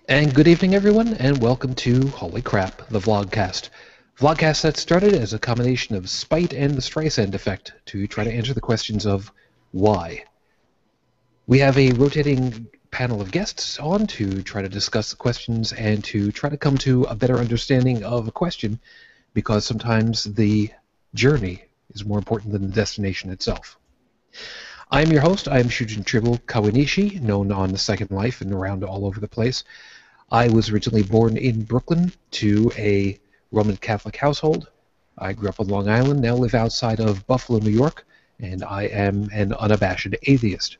And good evening, everyone, and welcome to Holy Crap, the VlogCast. VlogCast that started as a combination of spite and the Streisand effect to try to answer the questions of why. We have a rotating panel of guests on to try to discuss the questions and to try to come to a better understanding of a question, because sometimes the journey is more important than the destination itself. I am your host. I am Shujin Tribble Kawanishi, known on The Second Life and around all over the place. I was originally born in Brooklyn to a Roman Catholic household. I grew up on Long Island, now live outside of Buffalo, New York, and I am an unabashed atheist.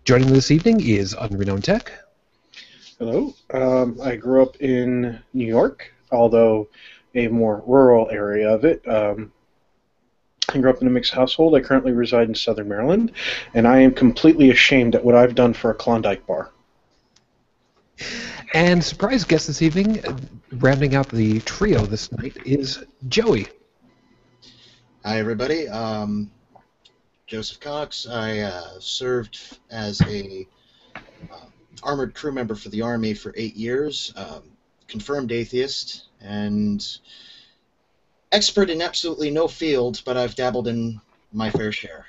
Joining me this evening is Unrenowned Tech. Hello. I grew up in New York, although a more rural area of it. I grew up in a mixed household. I currently reside in Southern Maryland, and I am completely ashamed at what I've done for a Klondike bar. And surprise guest this evening, rounding out the trio this night, is Joey. Hi, everybody. Joseph Cox. I served as a armored crew member for the Army for 8 years, confirmed atheist, and expert in absolutely no field, but I've dabbled in my fair share.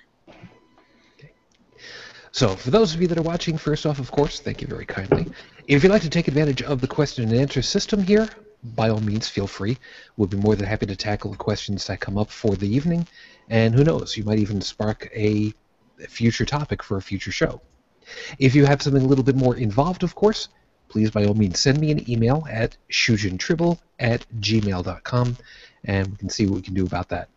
So, for those of you that are watching, first off, of course, thank you very kindly. If you'd like to take advantage of the question and answer system here, by all means, feel free. We'll be more than happy to tackle the questions that come up for the evening, and who knows, you might even spark a future topic for a future show. If you have something a little bit more involved, of course, please, by all means, send me an email at shujintribble@gmail.com, and we can see what we can do about that.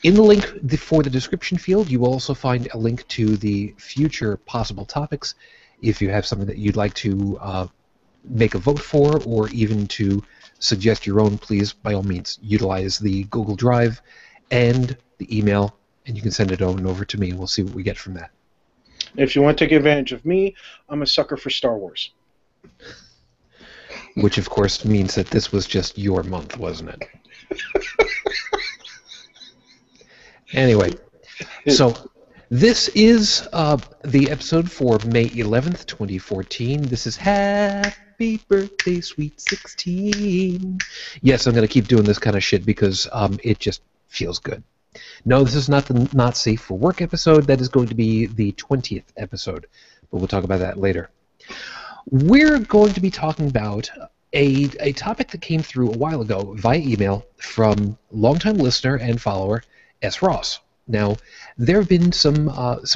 In the link for the description field, you will also find a link to the future possible topics. If you have something that you'd like to make a vote for, or even to suggest your own, please, by all means, utilize the Google Drive and the email, and you can send it on over to me, and we'll see what we get from that. If you want to take advantage of me, I'm a sucker for Star Wars. Which, of course, means that this was just your month, wasn't it? Anyway, so this is the episode for May 11th, 2014. This is Happy Birthday, Sweet 16. Yes, I'm going to keep doing this kind of shit because it just feels good. No, this is not the Not Safe for Work episode. That is going to be the 20th episode, but we'll talk about that later. We're going to be talking about a topic that came through a while ago via email from longtime listener and follower S. Ross. Now, there have been some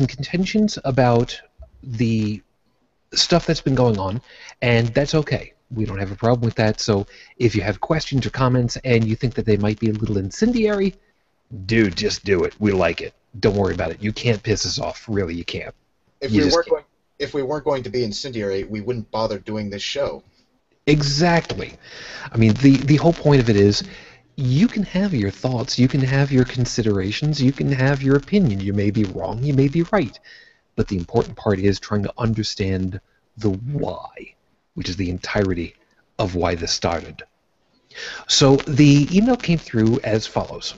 contentions about the stuff that's been going on, and that's okay. We don't have a problem with that. So if you have questions or comments and you think that they might be a little incendiary, dude, just do it. We like it. Don't worry about it. You can't piss us off. Really, you can't. If we weren't going to be incendiary, we wouldn't bother doing this show. Exactly. I mean, the whole point of it is, you can have your thoughts, you can have your considerations, you can have your opinion. You may be wrong, you may be right. But the important part is trying to understand the why, which is the entirety of why this started. So the email came through as follows.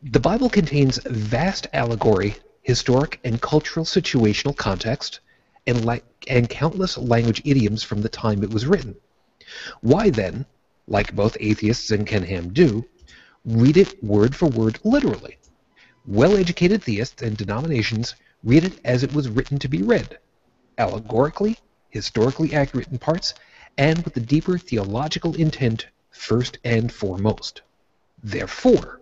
The Bible contains vast allegory, historic and cultural situational context, and countless language idioms from the time it was written. Why then, like both atheists and Ken Ham do, read it word for word literally? Well-educated theists and denominations read it as it was written to be read, allegorically, historically accurate in parts, and with the deeper theological intent first and foremost. Therefore,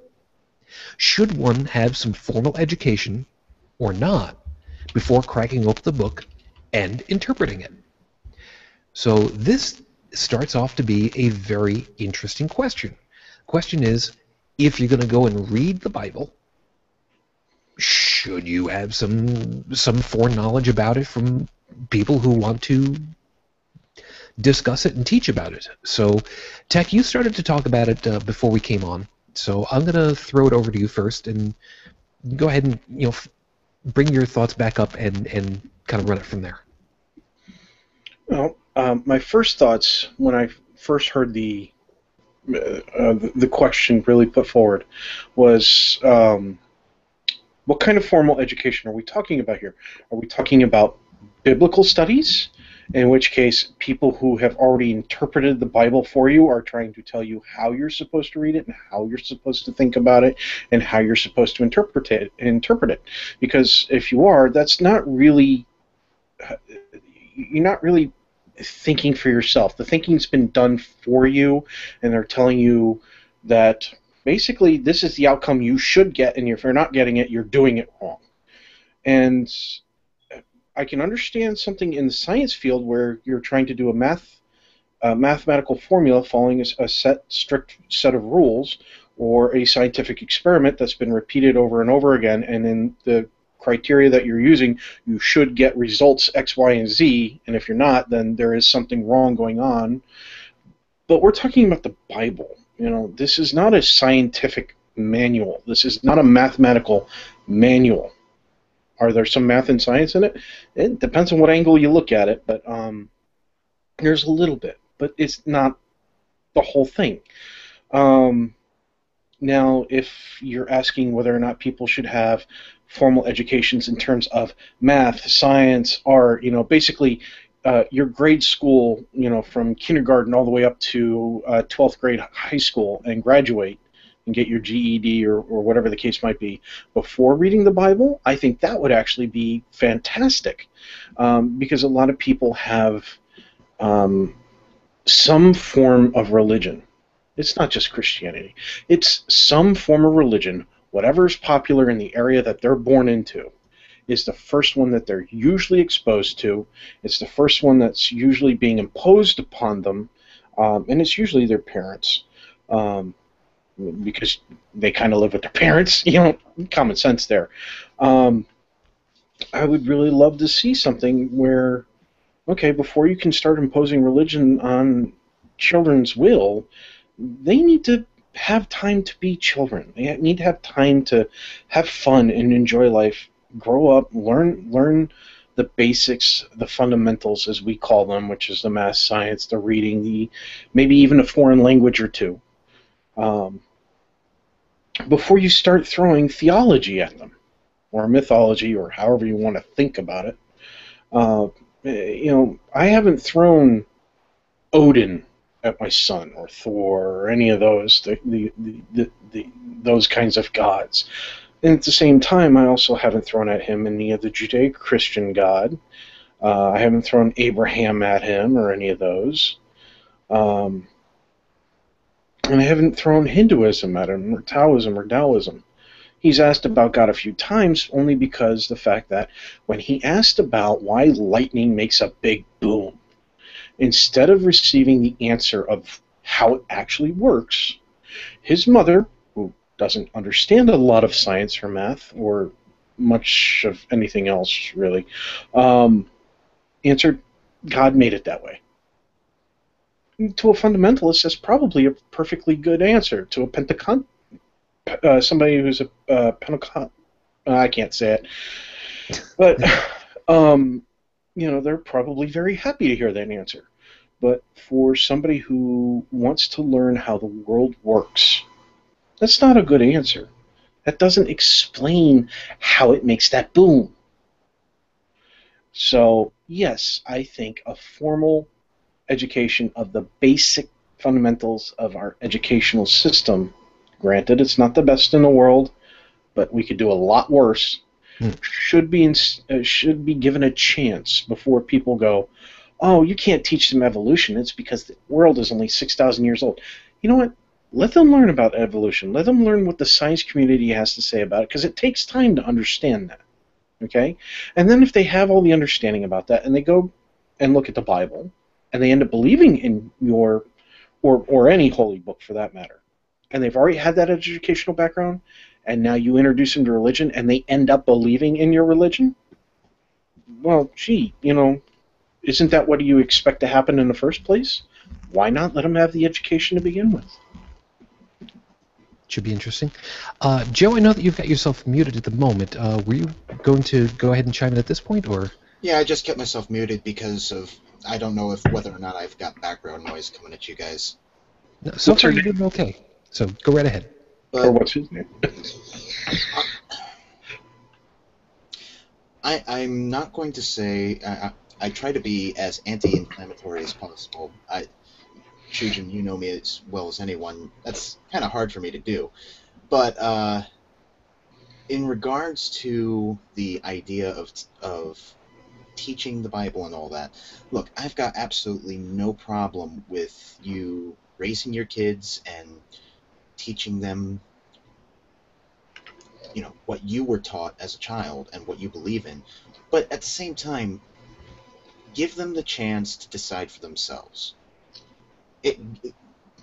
should one have some formal education, or not, before cracking open the book and interpreting it? So this starts off to be a very interesting question. The question is, if you're going to go and read the Bible, should you have some foreknowledge about it from people who want to discuss it and teach about it? So, Tech, you started to talk about it before we came on, so I'm going to throw it over to you first, and go ahead and bring your thoughts back up and kind of run it from there. Well, my first thoughts when I first heard the question really put forward was, what kind of formal education are we talking about here? Are we talking about biblical studies? in which case people who have already interpreted the Bible for you are trying to tell you how you're supposed to read it and how you're supposed to think about it and how you're supposed to interpret it. Because if you are, that's not really, you're not really thinking for yourself. The thinking's been done for you, and they're telling you that basically this is the outcome you should get, and if you're not getting it, you're doing it wrong. And I can understand something in the science field where you're trying to do a mathematical formula following a strict set of rules, or a scientific experiment that's been repeated over and over again, and in the criteria that you're using, you should get results X, Y, and Z, and if you're not, then there is something wrong going on. But we're talking about the Bible. This is not a scientific manual. This is not a mathematical manual. Are there some math and science in it? It depends on what angle you look at it, but there's a little bit, but it's not the whole thing. Now, if you're asking whether or not people should have formal educations in terms of math, science, art, basically your grade school, from kindergarten all the way up to 12th grade high school and graduate and get your GED or whatever the case might be before reading the Bible, I think that would actually be fantastic, because a lot of people have some form of religion. It's not just Christianity. It's some form of religion. Whatever is popular in the area that they're born into is the first one that they're usually exposed to. It's the first one that's usually being imposed upon them, and it's usually their parents, because they kind of live with their parents. Common sense there. I would really love to see something where, okay, before you can start imposing religion on children's will, they need to have time to be children. They need to have time to have fun and enjoy life, grow up, learn the basics, the fundamentals as we call them, which is the math, science, the reading, maybe even a foreign language or two, before you start throwing theology at them, or mythology, or however you want to think about it. I haven't thrown Odin at my son, or Thor, or any of those those kinds of gods. And at the same time, I also haven't thrown at him any of the Judeo-Christian God. I haven't thrown Abraham at him, or any of those. And I haven't thrown Hinduism at him, or Taoism, or Taoism. He's asked about God a few times, only because the fact that when he asked about why lightning makes a big boom, instead of receiving the answer of how it actually works, his mother, who doesn't understand a lot of science or math or much of anything else really, answered, God made it that way. To a fundamentalist, that's probably a perfectly good answer. To a somebody who's a Pentecost, I can't say it, but they're probably very happy to hear that answer. But for somebody who wants to learn how the world works, that's not a good answer. That doesn't explain how it makes that boom. So, yes, I think a formal education of the basic fundamentals of our educational system, granted it's not the best in the world, but we could do a lot worse, should be given a chance before people go, oh, you can't teach them evolution. It's because the world is only 6,000 years old. You know what? Let them learn about evolution. Let them learn what the science community has to say about it, because it takes time to understand that. Okay? And then if they have all the understanding about that, and they go and look at the Bible, and they end up believing in your, or any holy book for that matter, and they've already had that educational background, and now you introduce them to religion, and they end up believing in your religion, well, gee, isn't that what you expect to happen in the first place? Why not let them have the education to begin with? Should be interesting. Joe, I know that you've got yourself muted at the moment. Were you going to go ahead and chime in at this point, or? Yeah, I just kept myself muted because of, I don't know whether or not I've got background noise coming at you guys. No, so far you're doing okay. So go right ahead. Or what's his name? I'm not going to say I try to be as anti-inflammatory as possible. Shujin, you know me as well as anyone. That's kind of hard for me to do. But in regards to the idea of teaching the Bible and all that, look, I've got absolutely no problem with you raising your kids and teaching them, you know, what you were taught as a child and what you believe in. But at the same time, give them the chance to decide for themselves.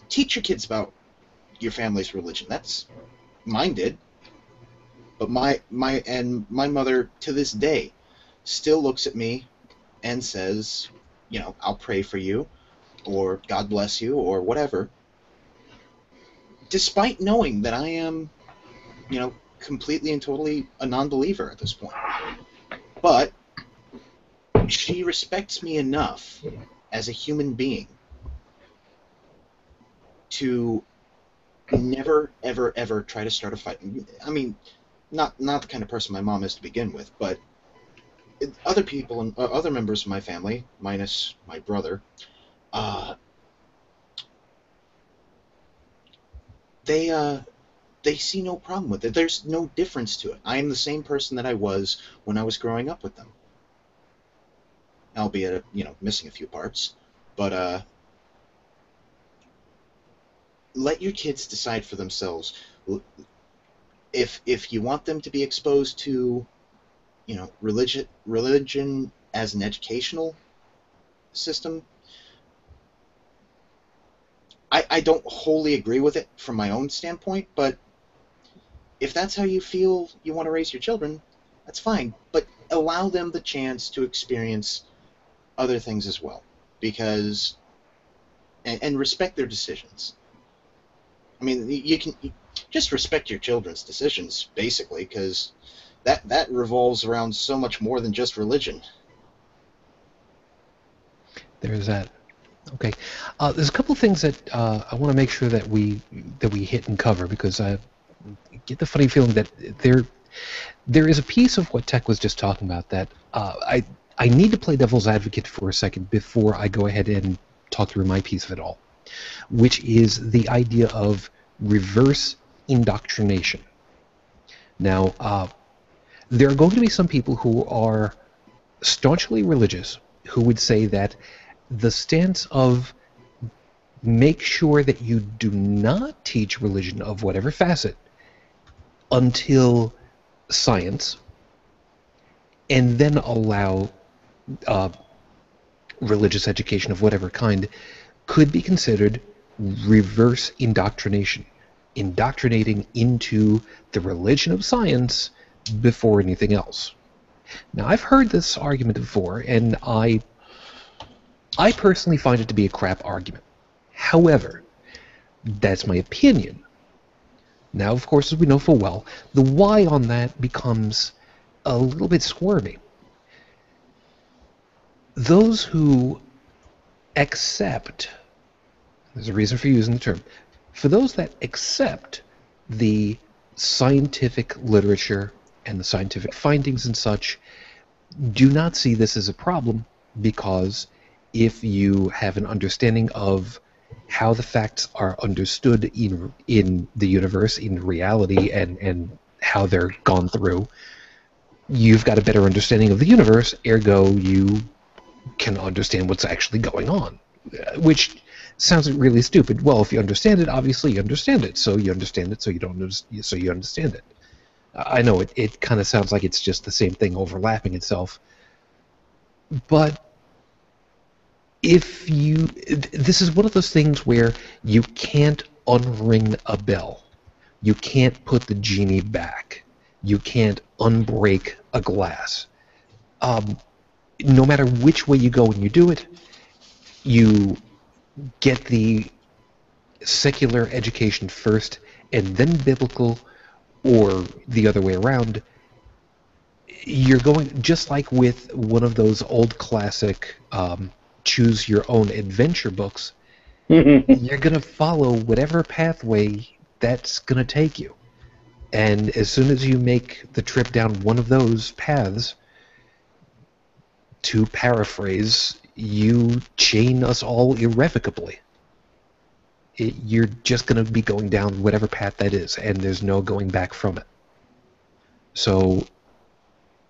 Teach your kids about your family's religion. That's mine did. But my mother to this day still looks at me and says, you know, I'll pray for you, or God bless you, or whatever, despite knowing that I am, you know, completely and totally a non-believer at this point. But she respects me enough as a human being to never, ever, ever try to start a fight. I mean, not the kind of person my mom is to begin with, but other people and other members of my family, minus my brother, they see no problem with it. There's no difference to it. I am the same person that I was when I was growing up with them, albeit, you know, missing a few parts. But let your kids decide for themselves. If you want them to be exposed to, you know, religion as an educational system, I don't wholly agree with it from my own standpoint, but if that's how you feel you want to raise your children, that's fine. But allow them the chance to experience other things as well, because and respect their decisions. I mean, you can just respect your children's decisions, basically, because that revolves around so much more than just religion. There's that. Okay, there's a couple of things that I want to make sure that we hit and cover, because I get the funny feeling that there is a piece of what Tech was just talking about that I need to play devil's advocate for a second before I go ahead and talk through my piece of it all, which is the idea of reverse indoctrination. Now, there are going to be some people who are staunchly religious who would say that the stance of make sure that you do not teach religion of whatever facet until science, and then allow religious education of whatever kind, could be considered reverse indoctrination, indoctrinating into the religion of science before anything else. Now, I've heard this argument before, and I personally find it to be a crap argument. However, that's my opinion. Now, of course, as we know full well, the why on that becomes a little bit squirmy. Those who accept, there's a reason for using the term, for those that accept the scientific literature and the scientific findings and such, do not see this as a problem, because if you have an understanding of how the facts are understood in the universe, in reality, and how they're gone through, you've got a better understanding of the universe, ergo you can understand what's actually going on. Which sounds really stupid. Well, if you understand it, obviously you understand it. So you understand it, so you understand it. I know it kind of sounds like it's just the same thing overlapping itself. But this is one of those things where you can't unring a bell. You can't put the genie back. You can't unbreak a glass. No matter which way you go when you do it, you get the secular education first and then biblical, or the other way around. You're going, just like with one of those old classic choose your own adventure books, you're going to follow whatever pathway that's going to take you. And as soon as you make the trip down one of those paths, to paraphrase, you chain us all irrevocably. You're just going to be going down whatever path that is, and there's no going back from it. So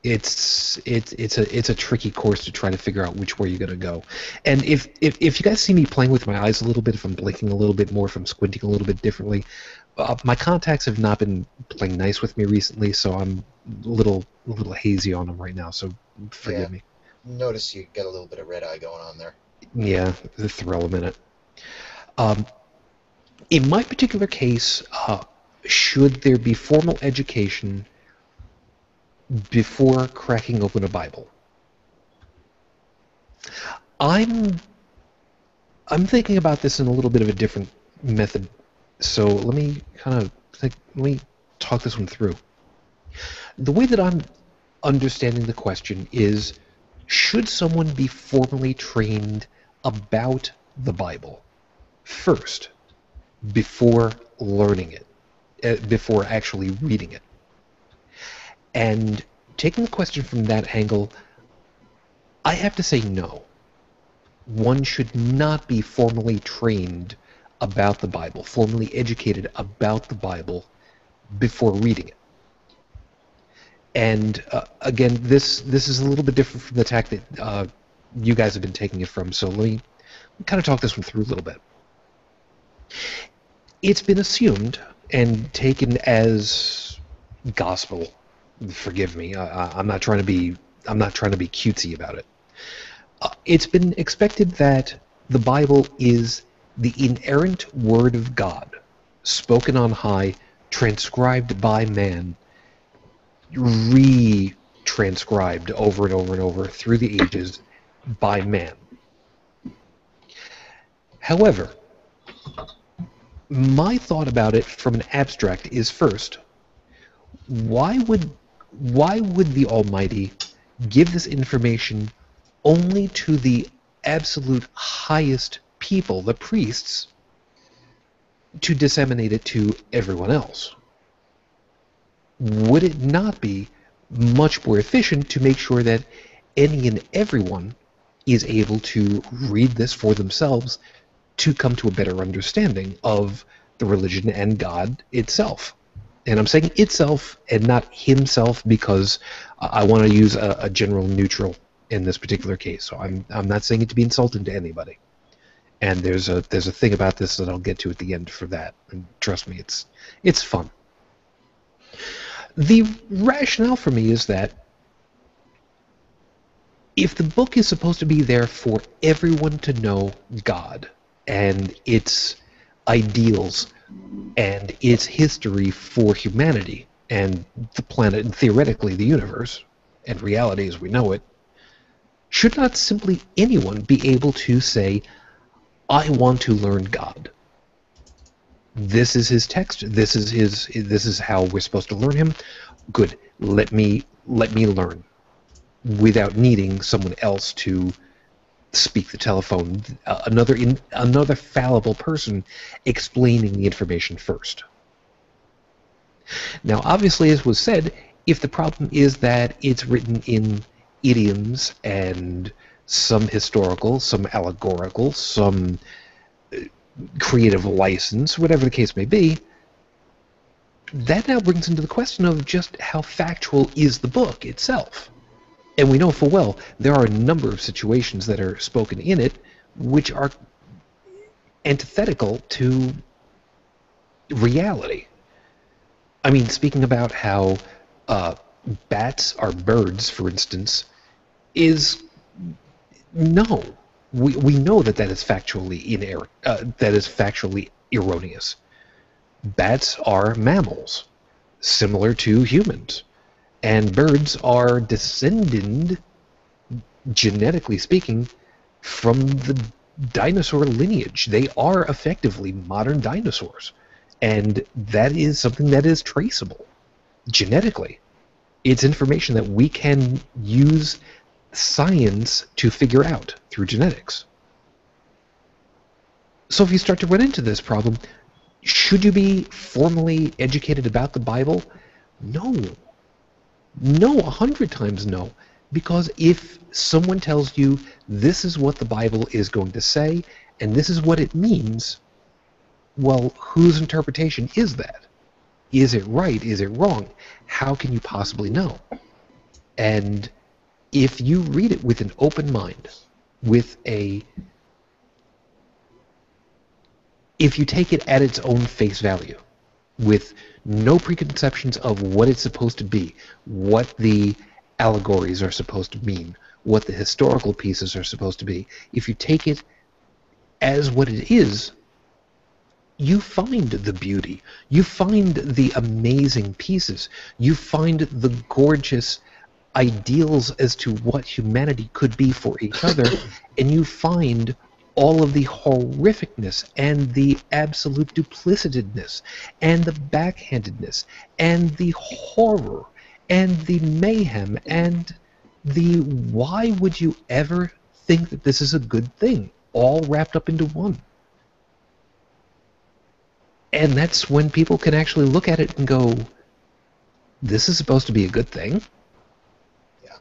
it's a tricky course to try to figure out which way you're going to go. And if you guys see me playing with my eyes a little bit, if I'm blinking a little bit more, if I'm squinting a little bit differently, my contacts have not been playing nice with me recently, so I'm a little hazy on them right now. So forgive me. Notice you got a little bit of red eye going on there. Yeah, throw a minute. In my particular case, should there be formal education before cracking open a Bible? I'm thinking about this in a little bit of a different method, so let me talk this one through. The way that I'm understanding the question is, should someone be formally trained about the Bible first before learning it, before actually reading it? And taking the question from that angle, I have to say no. One should not be formally trained about the Bible, formally educated about the Bible before reading it. And again, this is a little bit different from the tack that you guys have been taking it from, so let me kind of talk this one through a little bit. It's been assumed and taken as gospel. Forgive me, I'm not trying to be cutesy about it. It's been expected that the Bible is the inerrant word of God, spoken on high, transcribed by man, re-transcribed over and over and over through the ages by man. However, my thought about it from an abstract is, first, why would the Almighty give this information only to the absolute highest people, the priests, to disseminate it to everyone else? Would it not be much more efficient to make sure that any and everyone is able to read this for themselves to come to a better understanding of the religion and God itself? And I'm saying itself and not himself because I want to use a general neutral in this particular case. So I'm not saying it to be insulting to anybody. And there's a thing about this that I'll get to at the end for that. And trust me, it's fun. The rationale for me is that if the book is supposed to be there for everyone to know God and its ideals and its history for humanity and the planet and theoretically the universe and reality as we know it, should not simply anyone be able to say, I want to learn God? This is his text. This is how we're supposed to learn him. Good. Let me learn, without needing someone else to speak the telephone. Another fallible person explaining the information first. Now, obviously, as was said, if the problem is that it's written in idioms and some historical, some allegorical, some creative license, whatever the case may be, that now brings into the question of just how factual is the book itself. And we know full well there are a number of situations that are spoken in it which are antithetical to reality. I mean, speaking about how bats are birds, for instance, is no. We know that is factually erroneous. Bats are mammals, similar to humans, and birds are descended, genetically speaking, from the dinosaur lineage. They are effectively modern dinosaurs, and that is something that is traceable genetically. It's information that we can use science to figure out through genetics. So if you start to run into this problem, should you be formally educated about the Bible? No. No, 100 times no. Because if someone tells you this is what the Bible is going to say and this is what it means, well, whose interpretation is that? Is it right? Is it wrong? How can you possibly know? And if you read it with an open mind, if you take it at its own face value, with no preconceptions of what it's supposed to be, what the allegories are supposed to mean, what the historical pieces are supposed to be, if you take it as what it is, you find the beauty, you find the amazing pieces, you find the gorgeous ideals as to what humanity could be for each other, and you find all of the horrificness and the absolute duplicitedness and the backhandedness and the horror and the mayhem and the why would you ever think that this is a good thing, all wrapped up into one. And that's when people can actually look at it and go, this is supposed to be a good thing? Yeah.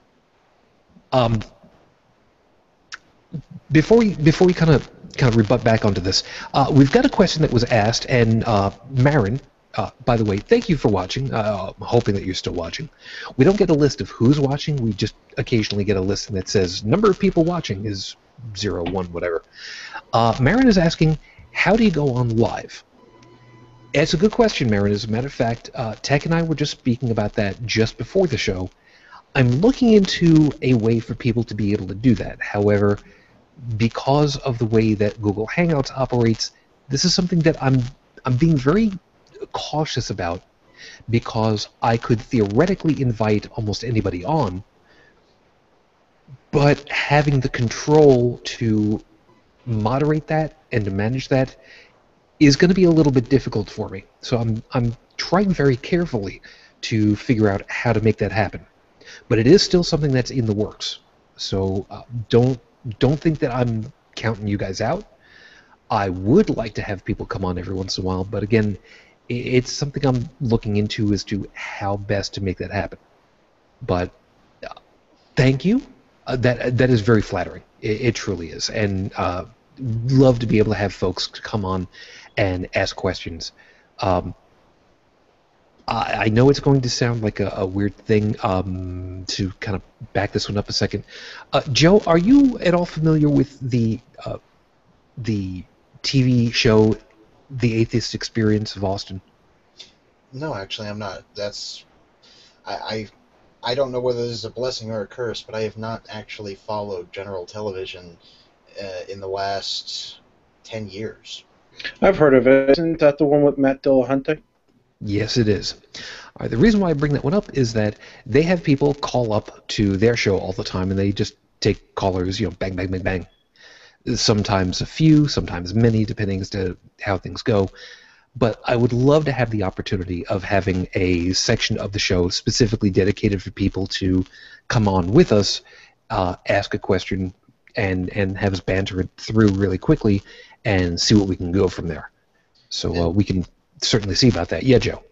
Before we kind of rebut back onto this, we've got a question that was asked, and Marin, by the way, thank you for watching. I'm hoping that you're still watching. We don't get a list of who's watching. We just occasionally get a list that says number of people watching is 0, 1, whatever. Marin is asking, how do you go on live? It's a good question, Marin. As a matter of fact, Tech and I were just speaking about that just before the show. I'm looking into a way for people to be able to do that. However, because of the way that Google Hangouts operates, this is something that I'm being very cautious about, because I could theoretically invite almost anybody on, but having the control to moderate that and to manage that is going to be a little bit difficult for me. So I'm trying very carefully to figure out how to make that happen. But it is still something that's in the works. So don't think that I'm counting you guys out. I would like to have people come on every once in a while, but again, it's something I'm looking into as to how best to make that happen. But thank you. That is very flattering. It truly is. And love to be able to have folks come on and ask questions. I know it's going to sound like a weird thing to kind of back this one up a second. Joe, are you at all familiar with the TV show The Atheist Experience of Austin? No, actually, I'm not. I don't know whether this is a blessing or a curse, but I have not actually followed general television in the last 10 years. I've heard of it. Isn't that the one with Matt Dillahunty? Yes, it is. All right, the reason why I bring that one up is that they have people call up to their show all the time, and they just take callers, bang, bang, bang, bang. Sometimes a few, sometimes many, depending as to how things go. But I would love to have the opportunity of having a section of the show specifically dedicated for people to come on with us, ask a question, and have us banter it through really quickly and see what we can go from there. So we can certainly see about that. Yeah, Joe.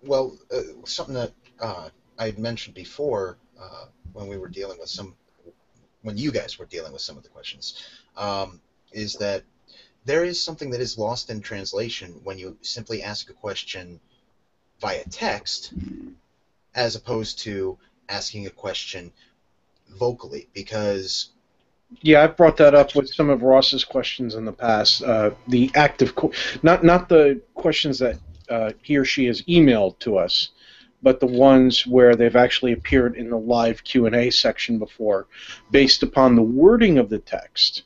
Well, something that I had mentioned before when we were dealing with when you guys were dealing with some of the questions, is that there is something that is lost in translation when you simply ask a question via text, as opposed to asking a question vocally, because... Yeah, I've brought that up with some of Ross's questions in the past. The active, not the questions that he or she has emailed to us, but the ones where they've actually appeared in the live Q&A section before, based upon the wording of the text.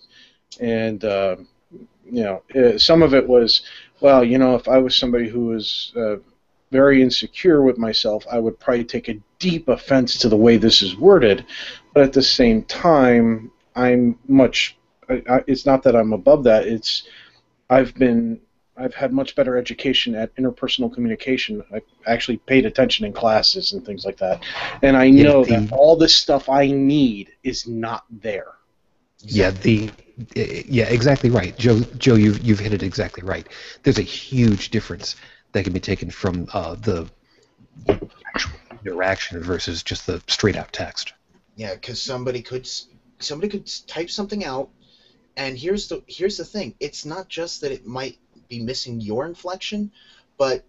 And some of it was, well, if I was somebody who was very insecure with myself, I would probably take a deep offense to the way this is worded. But at the same time, I'm much. It's not that I'm above that. It's I've had much better education at interpersonal communication. I actually paid attention in classes and things like that, and I know that all this stuff I need is not there. Yeah, exactly right, Joe. You've hit it exactly right. There's a huge difference that can be taken from the actual interaction versus just the straight out text. Yeah, because somebody could type something out, and here's the thing: it's not just that it might be missing your inflection, but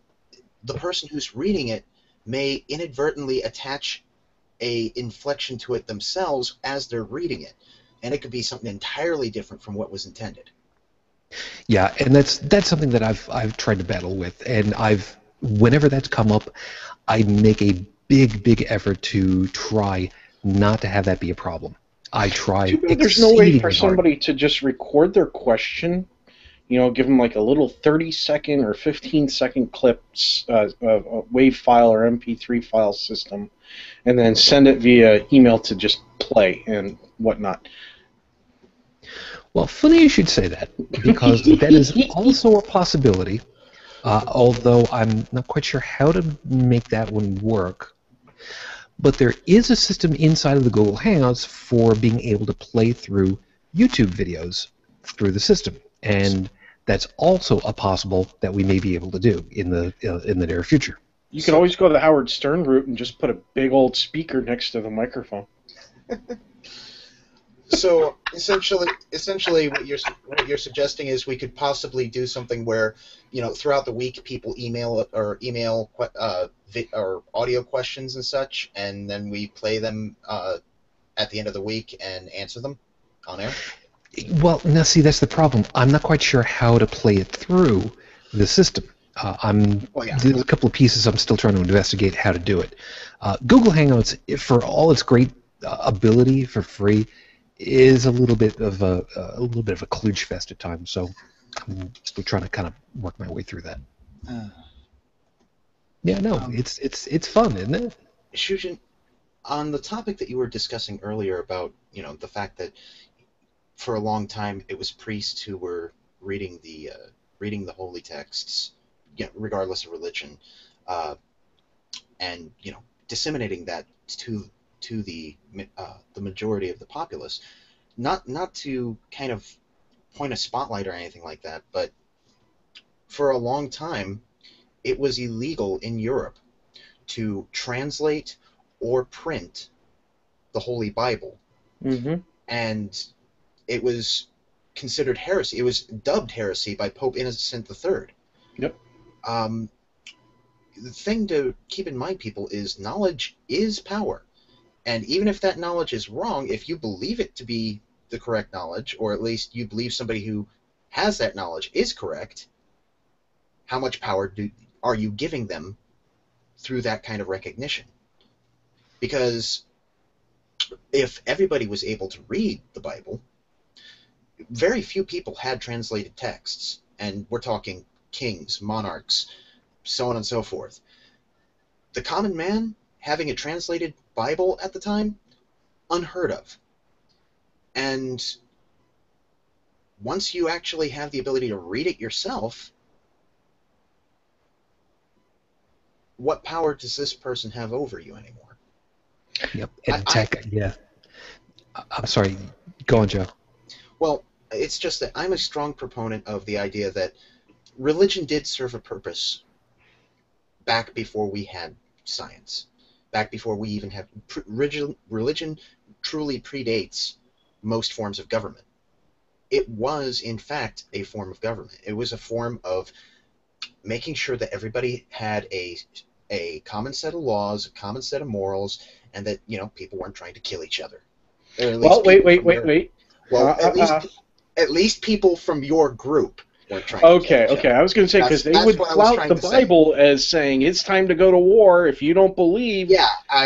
the person who's reading it may inadvertently attach a inflection to it themselves as they're reading it, and it could be something entirely different from what was intended. Yeah, and that's something that I've tried to battle with, and whenever that's come up, I make a big effort to try not to have that be a problem. I try. There's no way for exceedingly hard. somebody to just record their question, give them like a little 30-second or 15-second clips, a WAV file or MP3 file system, and then send it via email to just play and whatnot. Well, funny you should say that, because that is also a possibility, although I'm not quite sure how to make that one work. But there is a system inside of the Google Hangouts for being able to play through YouTube videos through the system, and that's also a possible that we may be able to do in the near future. You can always go the Howard Stern route and just put a big old speaker next to the microphone. So essentially, what you're suggesting is we could possibly do something where, throughout the week people email or audio questions and such, and then we play them at the end of the week and answer them on air. Well, now see, that's the problem. I'm not quite sure how to play it through the system. There's a couple of pieces I'm still trying to investigate how to do it. Google Hangouts, for all its great ability for free, is a little bit of a kludge fest at times. So I'm still trying to kind of work my way through that. It's fun, isn't it? Shujin, on the topic that you were discussing earlier about the fact that for a long time it was priests who were reading the holy texts, regardless of religion, and disseminating that to the majority of the populace. Not to kind of point a spotlight or anything like that, but for a long time it was illegal in Europe to translate or print the Holy Bible. Mm-hmm. And it was considered heresy. It was dubbed heresy by Pope Innocent III. Yep. The thing to keep in mind, people, is knowledge is power. And even if that knowledge is wrong, if you believe it to be the correct knowledge, or at least you believe somebody who has that knowledge is correct, how much power are you giving them through that kind of recognition? Because if everybody was able to read the Bible, very few people had translated texts, and we're talking kings, monarchs, so on and so forth. The common man having a translated Bible at the time, unheard of. And once you actually have the ability to read it yourself, what power does this person have over you anymore? Yep. And yeah. I'm sorry. Go on, Joe. Well, it's just that I'm a strong proponent of the idea that religion did serve a purpose back before we had science, back before we even had religion truly predates most forms of government. It was, in fact, a form of government. It was a form of making sure that everybody had a common set of laws, a common set of morals, and that people weren't trying to kill each other. Well, wait. Well, at least people from your group weren't trying. Okay. I was going to say, because they would flout the Bible as saying it's time to go to war. If you don't believe,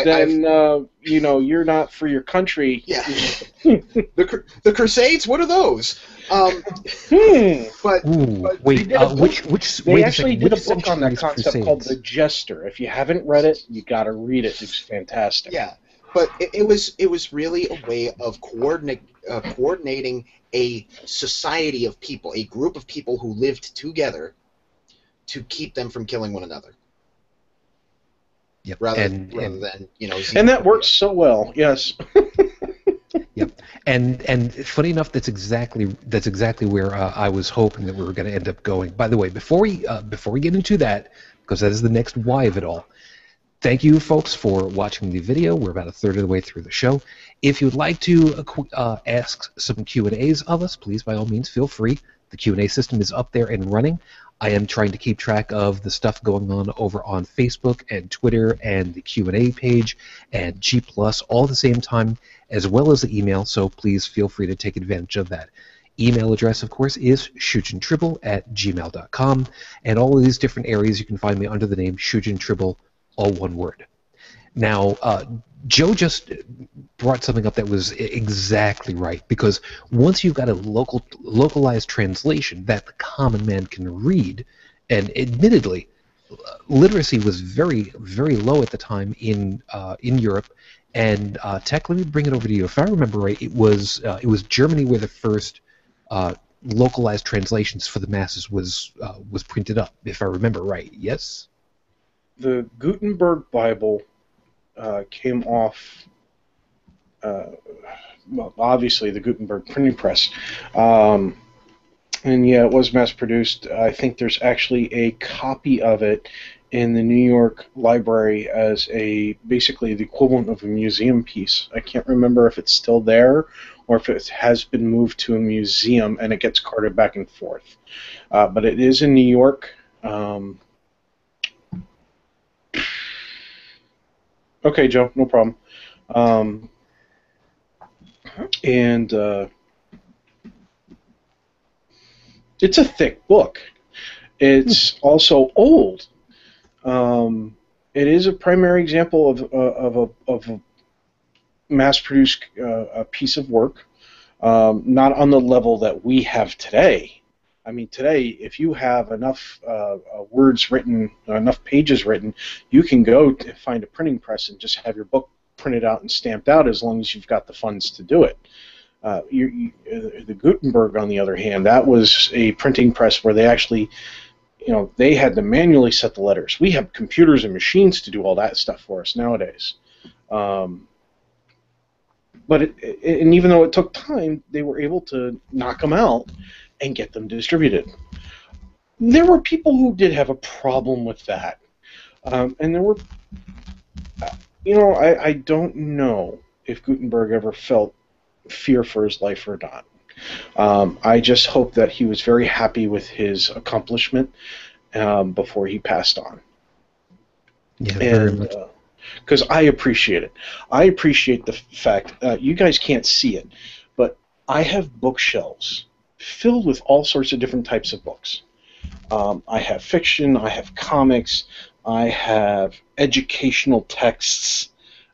then you're not for your country. Yeah. the Crusades. What are those? But wait. They actually did a book on that concept called The Jester. If you haven't read it, you got to read it. It's fantastic. Yeah. But it was really a way of coordinating a society of people, a group of people who lived together to keep them from killing one another. Yep. Rather than and that works so well. Yes. Yep. And funny enough, that's exactly where I was hoping that we were going to end up going. By the way, before we get into that, because that is the next why of it all, Thank you, folks, for watching the video. We're about a third of the way through the show. If you'd like to ask some Q&As of us, please, by all means, feel free. The Q&A system is up there and running. I am trying to keep track of the stuff going on over on Facebook and Twitter and the Q&A page and G+, all at the same time, as well as the email, so please feel free to take advantage of that. Email address, of course, is shujintribble@gmail.com, and all of these different areas you can find me under the name Shujintribble, all one word. Now, Joe just brought something up that was exactly right, because once you've got a localized translation that the common man can read, and admittedly, literacy was very, very low at the time in Europe, and Tech, let me bring it over to you. If I remember right, it was Germany where the first localized translations for the masses was printed up, if I remember right. Yes? The Gutenberg Bible came off, well, obviously the Gutenberg printing press. And yeah, it was mass-produced. I think there's actually a copy of it in the New York Library as basically the equivalent of a museum piece. I can't remember if it's still there or if it has been moved to a museum and it gets carted back and forth. But it is in New York. Okay, Joe, no problem. It's a thick book. It's also old. It is a primary example of a mass-produced piece of work, not on the level that we have today. I mean, today, if you have enough words written, enough pages written, you can go to find a printing press and just have your book printed out and stamped out as long as you've got the funds to do it. The Gutenberg, on the other hand, that was a printing press where they actually, they had to manually set the letters. We have computers and machines to do all that stuff for us nowadays. But and even though it took time, they were able to knock them out and get them distributed. There were people who did have a problem with that. And there were, I don't know if Gutenberg ever felt fear for his life or not. I just hope that he was very happy with his accomplishment before he passed on. Yeah, very much. Because I appreciate it. I appreciate the fact, you guys can't see it, but I have bookshelves filled with all sorts of different types of books. I have fiction, I have comics, I have educational texts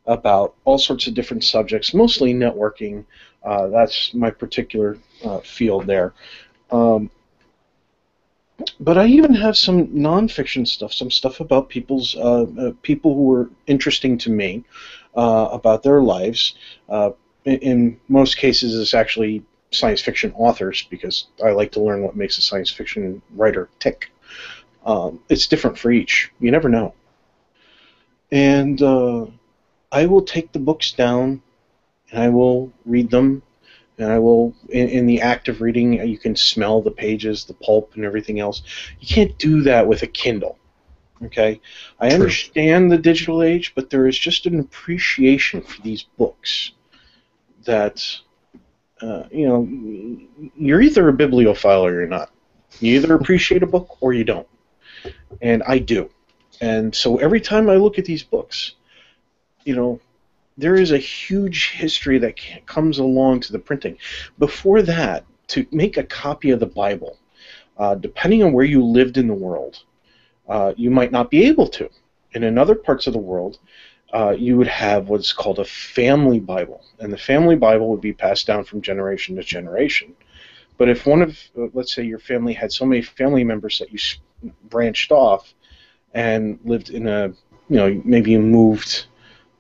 about all sorts of different subjects, mostly networking. That's my particular field there. But I even have some nonfiction stuff, some stuff about people who were interesting to me, about their lives. In most cases, it's actually science fiction authors, because I like to learn what makes a science fiction writer tick. It's different for each. You never know. And I will take the books down, and I will read them, and I will, in the act of reading, you can smell the pages, the pulp, and everything else. You can't do that with a Kindle. Okay? I True. understand the digital age, but there is just an appreciation for these books that, you're either a bibliophile or you're not. You either appreciate a book or you don't. And I do. And so every time I look at these books, there is a huge history that comes along to the printing. Before that, to make a copy of the Bible, depending on where you lived in the world, you might not be able to. And in other parts of the world, you would have what's called a family Bible. And the family Bible would be passed down from generation to generation. But if one of, let's say your family had so many family members that you branched off and lived in a, maybe you moved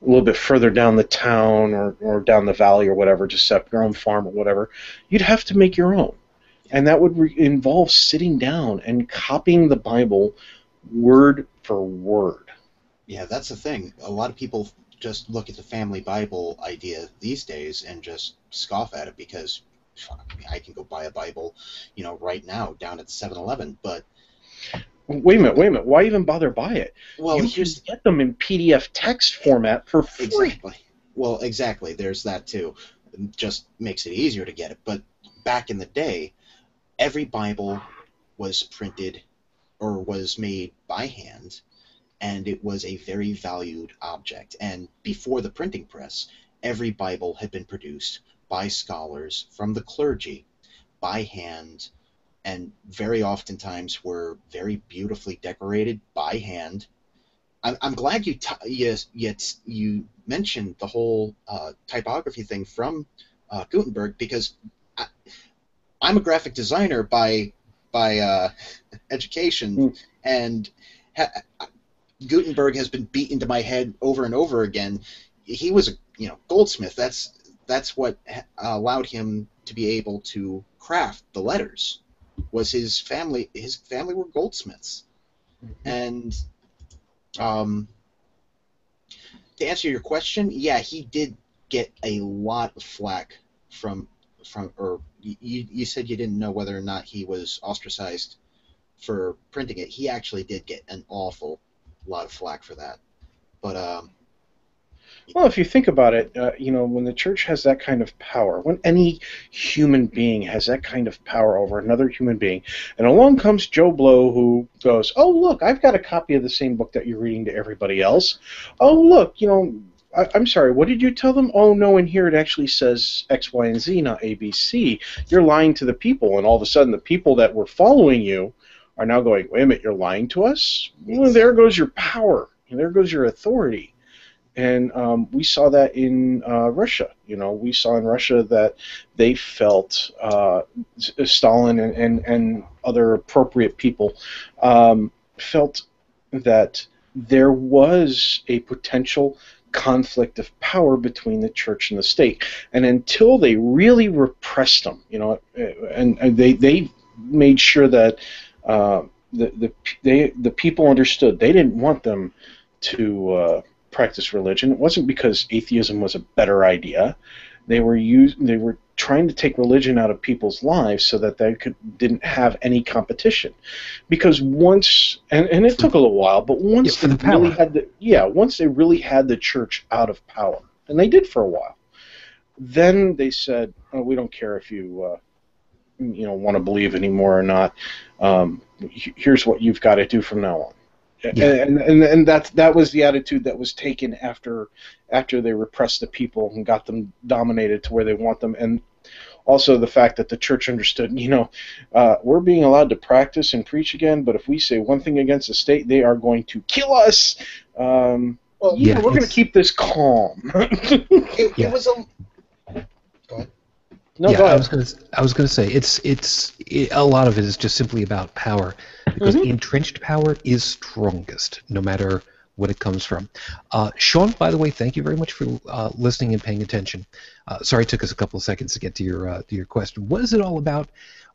a little bit further down the town or down the valley or whatever, just set up your own farm or whatever, you'd have to make your own. And that would involve sitting down and copying the Bible word for word. Yeah, that's the thing. A lot of people just look at the family Bible idea these days and just scoff at it because I can go buy a Bible, right now down at the 7-Eleven. But Wait a minute. Why even bother buy it? Well, You can get them in PDF text format for free. Exactly. Well, exactly. There's that too. It just makes it easier to get it. But back in the day, every Bible was printed or was made by hand, and it was a very valued object. And before the printing press, every Bible had been produced by scholars from the clergy by hand, and very oftentimes were very beautifully decorated by hand. I'm glad you mentioned the whole typography thing from Gutenberg, because I'm a graphic designer by education, and Gutenberg has been beaten to my head over and over again. He was a goldsmith. That's what allowed him to be able to craft the letters. Was his family? His family were goldsmiths, and to answer your question, yeah, he did get a lot of flack from or you said you didn't know whether or not he was ostracized for printing it. He actually did get an awful lot of flack for that. But well, if you think about it, when the church has that kind of power, when any human being has that kind of power over another human being, and along comes Joe Blow who goes, "Oh, look, I've got a copy of the same book that you're reading to everybody else. Oh, look, I'm sorry, what did you tell them? Oh, no, in here it actually says X, Y, and Z, not A, B, C. You're lying to the people." And all of a sudden, the people that were following you are now going, "Wait a minute, you're lying to us?" Well, there goes your power, and there goes your authority. And we saw that in Russia. We saw in Russia that they felt Stalin and other appropriate people felt that there was a potential conflict of power between the church and the state. And until they really repressed them, and they made sure that the people understood they didn't want them to practice religion. It wasn't because atheism was a better idea. They were trying to take religion out of people's lives so that they didn't have any competition. Because once, and it took a little while, but once they really had the church out of power, and they did for a while, then they said, "Oh, we don't care if you want to believe anymore or not. Here's what you've got to do from now on." Yeah. And that was the attitude that was taken after they repressed the people and got them dominated to where they want them, and also the fact that the church understood, we're being allowed to practice and preach again, but if we say one thing against the state, they are going to kill us. We're going to keep this calm. It was a. Go ahead. No, yeah, I was going to say a lot of it is just simply about power, because entrenched power is strongest, no matter what it comes from. Sean, by the way, thank you very much for listening and paying attention. Sorry it took us a couple of seconds to get to your question. What is it all about?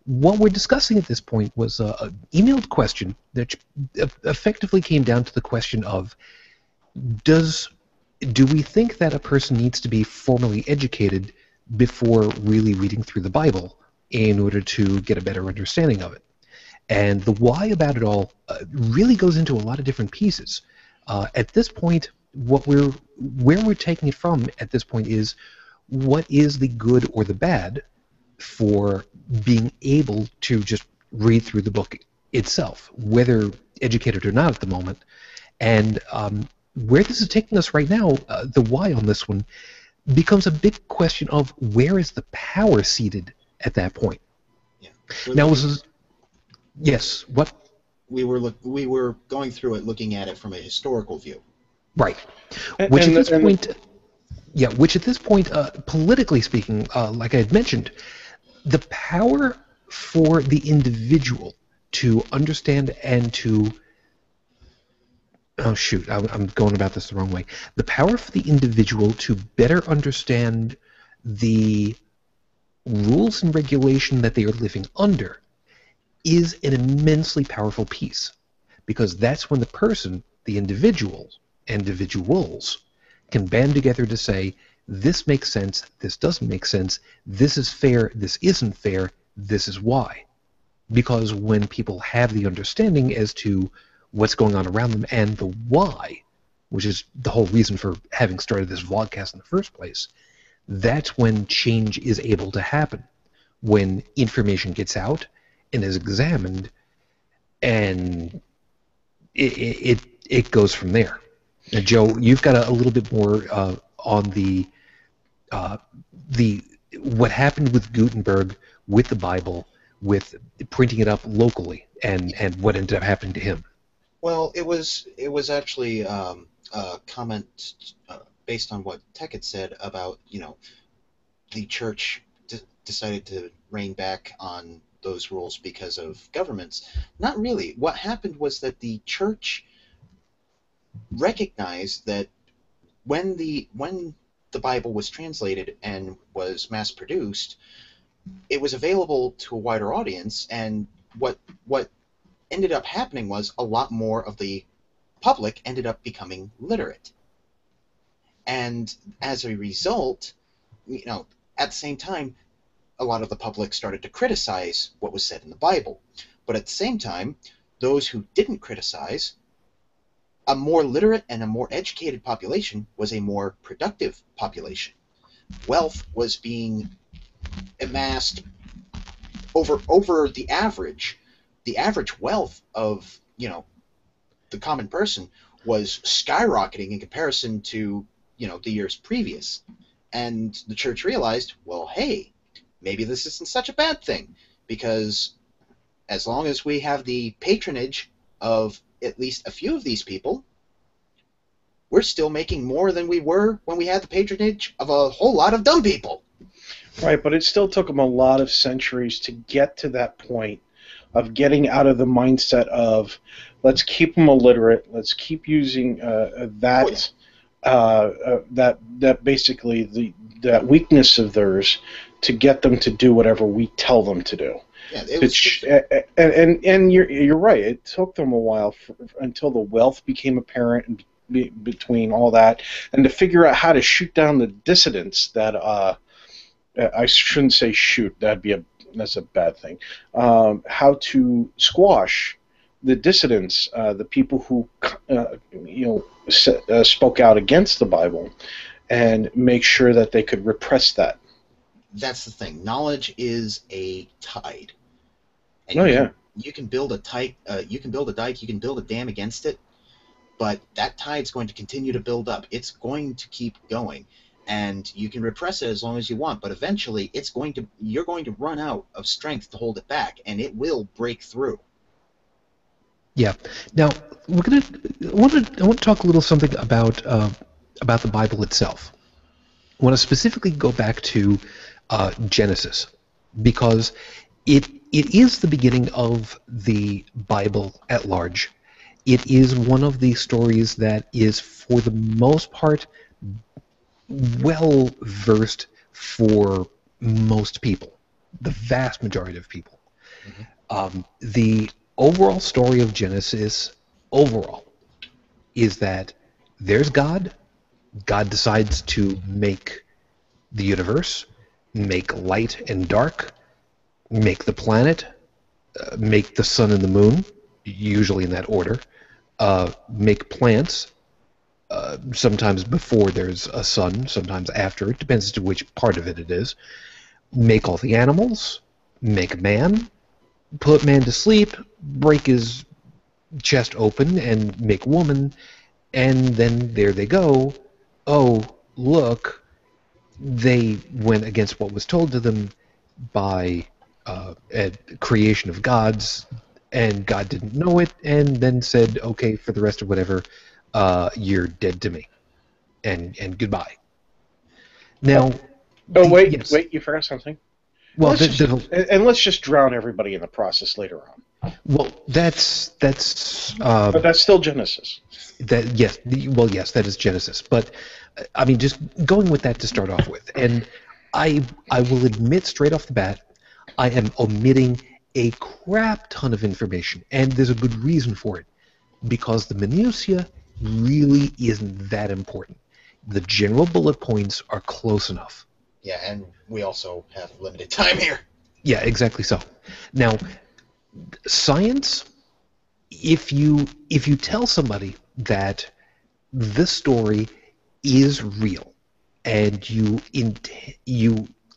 What we're discussing at this point was an emailed question that effectively came down to the question of, do we think that a person needs to be formally educated before really reading through the Bible in order to get a better understanding of it? And the why about it all really goes into a lot of different pieces. At this point, where we're taking it from at this point is, what is the good or the bad for being able to just read through the book itself, whether educated or not at the moment. And where this is taking us right now, the why on this one becomes a big question of, where is the power seated at that point? Yeah. Now, yes, what? We were going through it, looking at it from a historical view. Right. Which at this point, politically speaking, like I had mentioned, the power for the individual to understand and to... Oh, shoot, I'm going about this the wrong way. The power for the individual to better understand the rules and regulation that they are living under is an immensely powerful piece, because that's when the person, the individuals, can band together to say, this makes sense, this doesn't make sense, this is fair, this isn't fair, this is why. Because when people have the understanding as to what's going on around them and the why, which is the whole reason for having started this vlogcast in the first place, that's when change is able to happen. When information gets out and is examined, and it goes from there. Now, Joe, you've got a little bit more on the what happened with Gutenberg, with the Bible, with printing it up locally, and what ended up happening to him. Well, it was actually a comment based on what Tech had said about, the church decided to rein back on those rules because of governments. Not really. What happened was that the church recognized that when the Bible was translated and was mass produced, it was available to a wider audience, and what ended up happening was a lot more of the public ended up becoming literate. And as a result, at the same time, a lot of the public started to criticize what was said in the Bible. But at the same time, those who didn't criticize, a more literate and a more educated population was a more productive population. Wealth was being amassed over the average. The average wealth of, the common person was skyrocketing in comparison to, the years previous. And the church realized, well, hey, maybe this isn't such a bad thing, because as long as we have the patronage of at least a few of these people, we're still making more than we were when we had the patronage of a whole lot of dumb people. Right, but it still took them a lot of centuries to get to that point of getting out of the mindset of let's keep them illiterate, let's keep using that basically that weakness of theirs to get them to do whatever we tell them to do. Yeah, it was and you're right. It took them a while until the wealth became apparent between all that, and to figure out how to shoot down the dissidents that I shouldn't say shoot. That's a bad thing. How to squash the dissidents, the people who spoke out against the Bible, and make sure that they could repress that. That's the thing. Knowledge is a tide. And you can build a dike, you can build a dam against it, but that tide's going to continue to build up. It's going to keep going. And you can repress it as long as you want, but eventually you're going to run out of strength to hold it back, and it will break through. Yeah. Now I want to talk a little something about the Bible itself. I want to specifically go back to Genesis, because it is the beginning of the Bible at large. It is one of the stories that is, for the most part, well versed for most people, the vast majority of people. Mm-hmm. The overall story of Genesis is that there's God. God decides to make the universe, make light and dark, make the planet, make the sun and the moon, usually in that order, make plants, sometimes before there's a sun, sometimes after. It depends as to which part of it is. Make all the animals, make man, put man to sleep, break his chest open, and make woman, and then there they go. Oh, look, they went against what was told to them by a creation of gods, and God didn't know it, and then said, okay, for the rest of whatever, you're dead to me, and goodbye. Now, wait, yes. you forgot something. Well, let's just drown everybody in the process later on. Well, that's. But that's still Genesis. Yes, that is Genesis. But I mean, just going with that to start off with, and I will admit straight off the bat, I am omitting a crap ton of information, and there's a good reason for it, because the minutiae really isn't that important. The general bullet points are close enough. Yeah, and we also have limited time here. Yeah, exactly so. Now, Science, if you tell somebody that this story is real, and you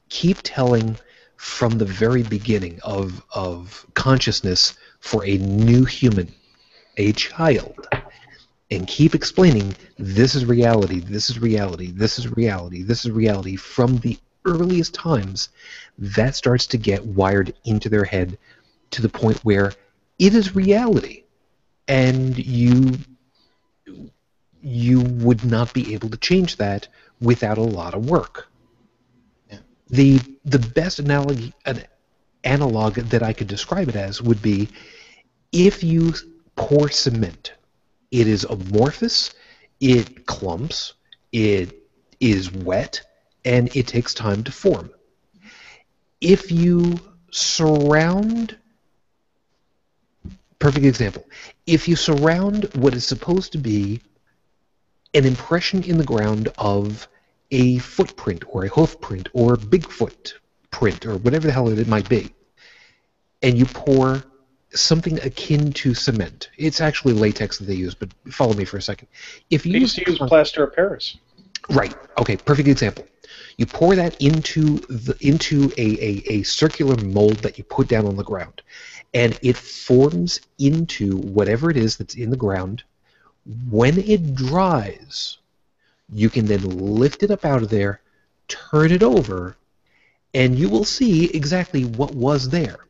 keep telling from the very beginning of consciousness for a new human, a child, and keep explaining this is reality, this is reality, this is reality, this is reality from the earliest times, that starts to get wired into their head to the point where it is reality, and you would not be able to change that without a lot of work. Yeah. The best analog that I could describe it as would be if you pour cement. It is amorphous, it clumps, it is wet, and it takes time to form. If you surround, perfect example, if you surround what is supposed to be an impression in the ground of a footprint or a hoof print or Bigfoot print or whatever the hell it might be, and you pour something akin to cement. It's actually latex that they use, but follow me for a second. If you They used to use plaster of Paris. Right. Okay, perfect example. You pour that into a circular mold that you put down on the ground, and it forms into whatever it is that's in the ground. When it dries, you can then lift it up out of there, turn it over, and you will see exactly what was there.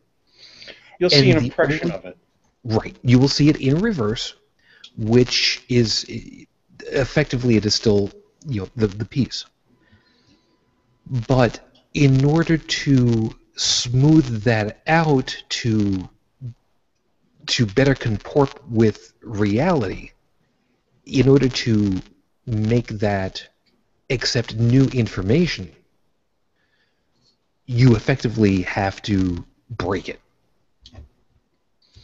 You'll And see an the impression only- of it. Right. You will see it in reverse, which is effectively it is still the piece. But in order to smooth that out to better comport with reality, in order to make that accept new information, you effectively have to break it.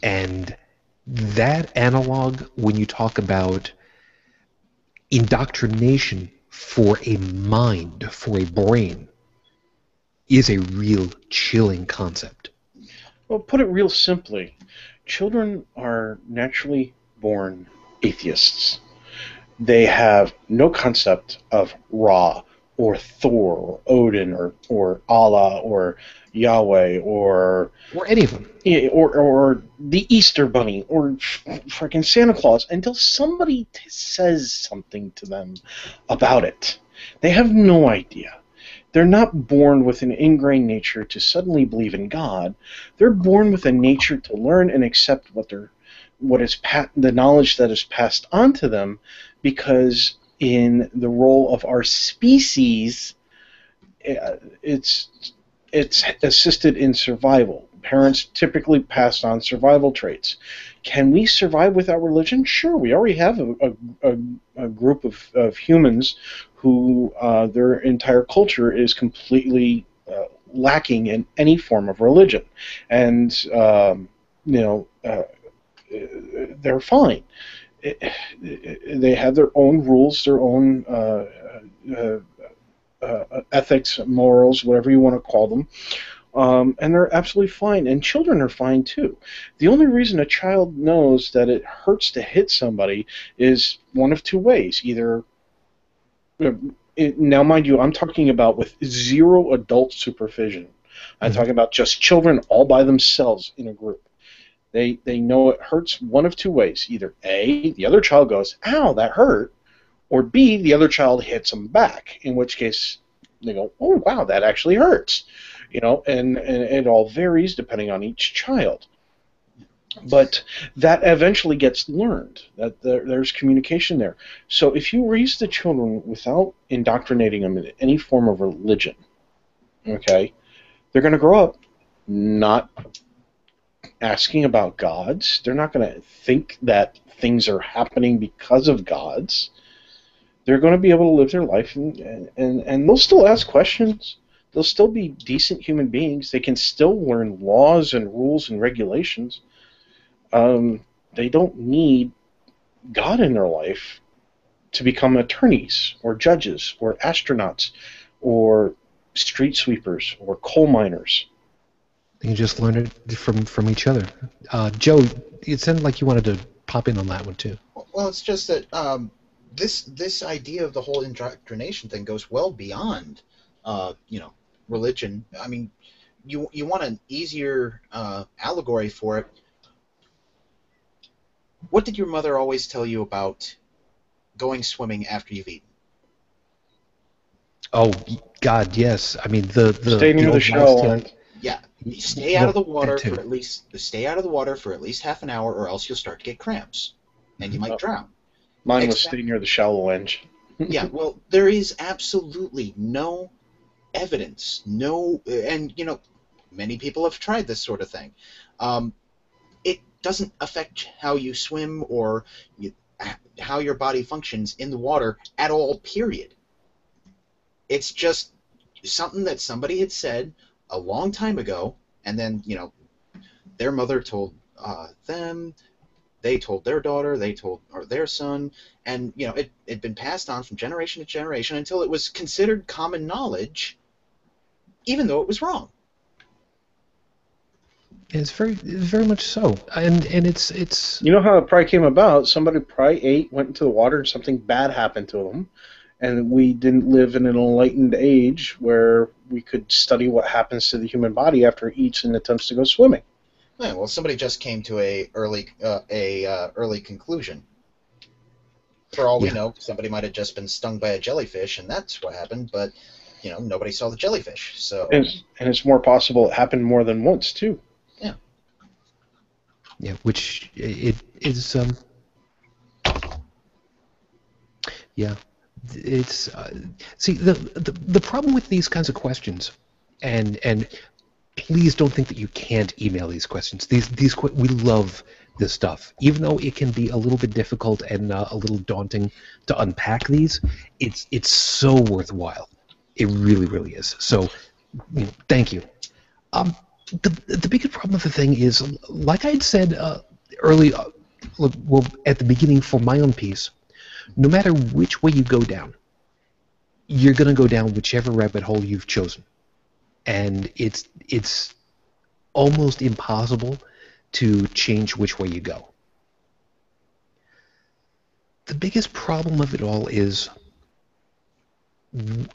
And that analog, when you talk about indoctrination for a mind, for a brain, is a real chilling concept. Well, put it real simply, children are naturally born atheists. They have no concept of Ra or Thor or Odin or Allah or Yahweh or any of them. or the Easter Bunny or freaking Santa Claus until somebody says something to them about it. They have no idea. They're not born with an ingrained nature to suddenly believe in God. They're born with a nature to learn and accept the knowledge that is passed on to them, because in the role of our species, it's assisted in survival. Parents typically pass on survival traits. Can we survive without religion? Sure, we already have a group of humans who their entire culture is completely lacking in any form of religion, and they're fine. They have their own rules, their own ethics, morals, whatever you want to call them, and they're absolutely fine. And children are fine too. The only reason a child knows that it hurts to hit somebody is one of two ways. Either, now mind you, I'm talking about with zero adult supervision. I'm talking about just children all by themselves in a group. They know it hurts one of two ways. Either A, the other child goes, "Ow, that hurt," or B, the other child hits them back, in which case they go, "Oh, wow, that actually hurts." And it all varies depending on each child. But that eventually gets learned, that there's communication there. So if you raise the children without indoctrinating them in any form of religion, okay, they're going to grow up not asking about gods. They're not going to think that things are happening because of gods. They're going to be able to live their life, and they'll still ask questions. They'll still be decent human beings. They can still learn laws and rules and regulations. They don't need God in their life to become attorneys or judges or astronauts or street sweepers or coal miners. You just learn it from each other. Joe, it sounded like you wanted to pop in on that one too. Well, it's just that this idea of the whole indoctrination thing goes well beyond, religion. I mean, you want an easier allegory for it. What did your mother always tell you about going swimming after you've eaten? Oh God, yes. I mean Stay near the old shell wives' tale. line. Yeah, you stay out of the water that too. stay out of the water for at least half an hour, or else you'll start to get cramps, and you might drown. Mine was stay near the shallow end. Yeah, well, there is absolutely no evidence, and many people have tried this sort of thing. It doesn't affect how you swim or how your body functions in the water at all, period. It's just something that somebody had said a long time ago, and then, their mother told them, they told their daughter, or their son, and, it'd been passed on from generation to generation until it was considered common knowledge, even though it was wrong. It's very much so, and it's. You know how it probably came about? Somebody probably went into the water, and something bad happened to them, and we didn't live in an enlightened age where we could study what happens to the human body after it eats and attempts to go swimming. Yeah, well, somebody just came to a early conclusion. For all we know, somebody might have just been stung by a jellyfish, and that's what happened. But nobody saw the jellyfish. So and it's more possible it happened more than once too. Yeah. Yeah, which it is. Yeah, it's see the problem with these kinds of questions, and please don't think that you can't email these questions. We love this stuff, even though it can be a little bit difficult and a little daunting to unpack these. It's so worthwhile. It really is. So, thank you. The biggest problem with the thing is, like I had said early, well, at the beginning for my own piece, no matter which way you go down, you're going to go down whichever rabbit hole you've chosen. And it's almost impossible to change which way you go. The biggest problem of it all is,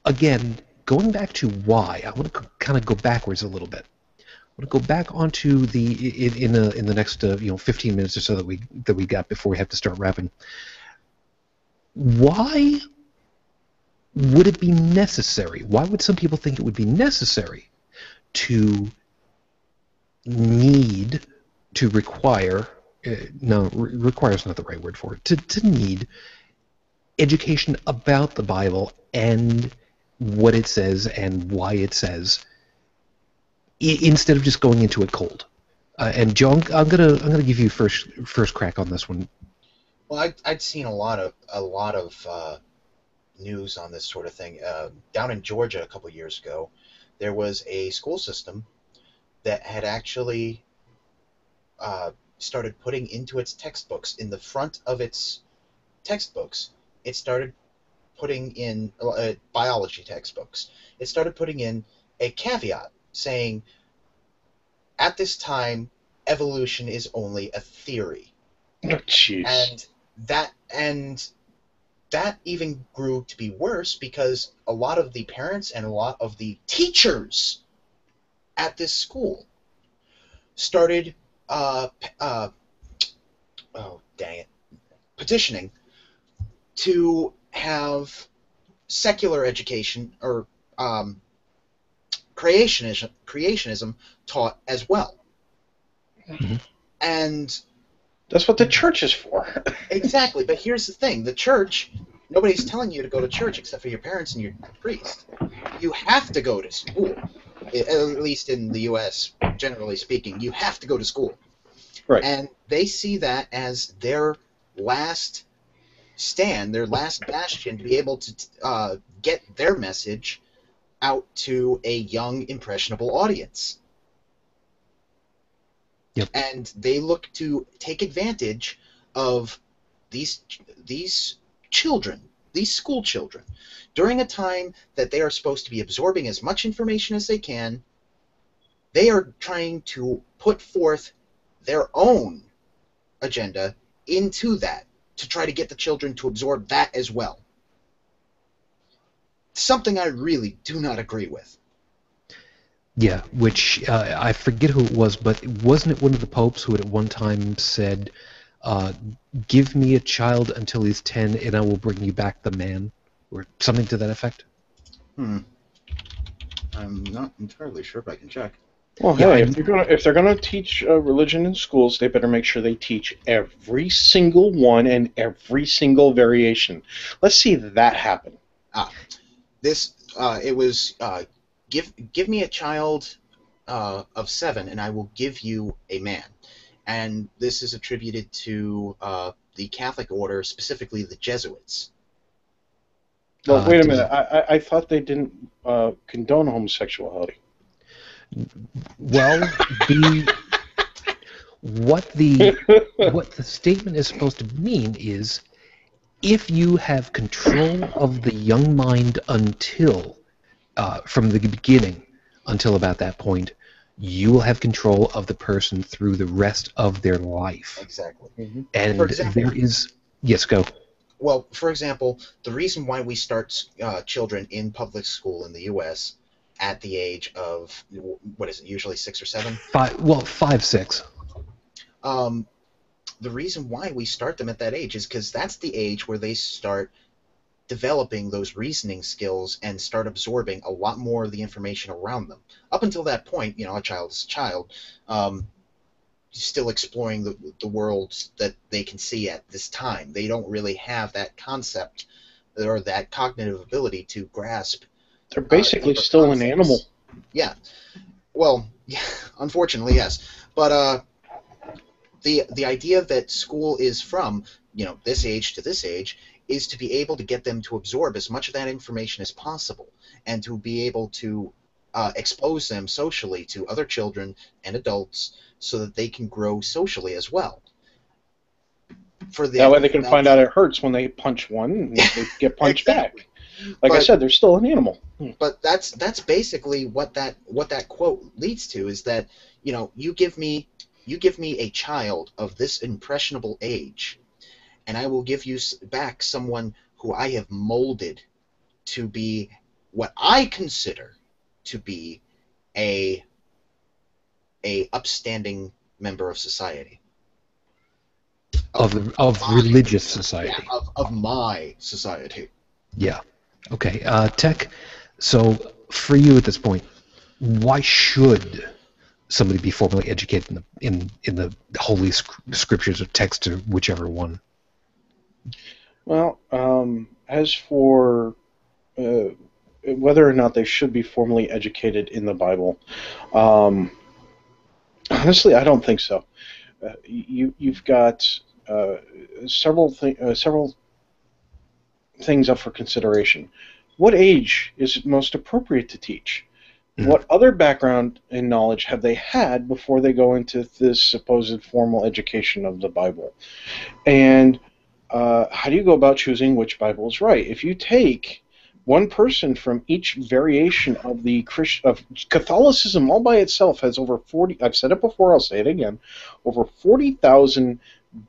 again, going back to why. I want to kind of go backwards a little bit. I want to go back onto in the next 15 minutes or so that we got before we have to start wrapping. Why would it be necessary? Why would some people think it would be necessary to require? No, require is not the right word for it. To need education about the Bible and what it says and why it says, instead of just going into it cold. And Joe, I'm gonna give you first crack on this one. Well, I'd seen a lot of news on this sort of thing. Down in Georgia a couple of years ago, there was a school system that had actually started putting into its textbooks, in the front of its textbooks, it started putting in biology textbooks. It started putting in a caveat saying, at this time, evolution is only a theory. Oh, jeez. And that even grew to be worse because a lot of the parents and a lot of the teachers at this school started petitioning to have secular education or creationism taught as well. Mm-hmm. And that's what the church is for. Exactly, but here's the thing. The church, nobody's telling you to go to church except for your parents and your priest. You have to go to school, at least in the U.S., generally speaking. You have to go to school. Right. And they see that as their last stand, their last bastion to be able to get their message out to a young, impressionable audience. Yep. And they look to take advantage of these children, these school children, during a time that they are supposed to be absorbing as much information as they can, They are trying to put forth their own agenda into that to try to get the children to absorb that as well. Something I really do not agree with. Yeah, which I forget who it was, but wasn't it one of the popes who had at one time said, give me a child until he's 10 and I will bring you back the man, or something to that effect? I'm not entirely sure, but I can check. Well, Yeah, hey, if they're gonna teach religion in schools, they better make sure they teach every single one and every single variation. Let's see that happen. It was give me a child of 7 and I will give you a man. And this is attributed to the Catholic order, specifically the Jesuits. Well, wait a minute. I thought they didn't condone homosexuality. Well, what the statement is supposed to mean is, if you have control of the young mind until from the beginning until about that point, you will have control of the person through the rest of their life. Exactly. Mm-hmm. And For example, there is... Yes, go. Well, for example, the reason why we start children in public school in the U.S. at the age of, what is it, usually 6 or 7? 5, 6. The reason why we start them at that age is because that's the age where they start developing those reasoning skills and start absorbing a lot more of the information around them. Up until that point, a child is a child, still exploring the world that they can see at this time. They don't really have that concept or that cognitive ability to grasp. They're basically still concepts. An animal. Yeah. Well, yeah, unfortunately, yes. But the idea that school is from, this age to this age is to be able to get them to absorb as much of that information as possible and to be able to expose them socially to other children and adults so that they can grow socially as well. That way they can find out it hurts when they punch one and they get punched exactly. Back. Like I said, they're still an animal. But that's basically what that quote leads to, is that you give me a child of this impressionable age, and I will give you back someone who I have molded to be what I consider to be a upstanding member of society. Of religious society. Yeah, of my society. Yeah. Okay. Tech, so for you at this point, why should somebody be formally educated in the holy scriptures or text, or whichever one? Well, as for whether or not they should be formally educated in the Bible, honestly, I don't think so. You've got several things up for consideration. What age is it most appropriate to teach? Mm-hmm. What other background and knowledge have they had before they go into this supposed formal education of the Bible? And how do you go about choosing which Bible is right? If you take one person from each variation of of Catholicism all by itself has over 40, I've said it before, I'll say it again, over 40,000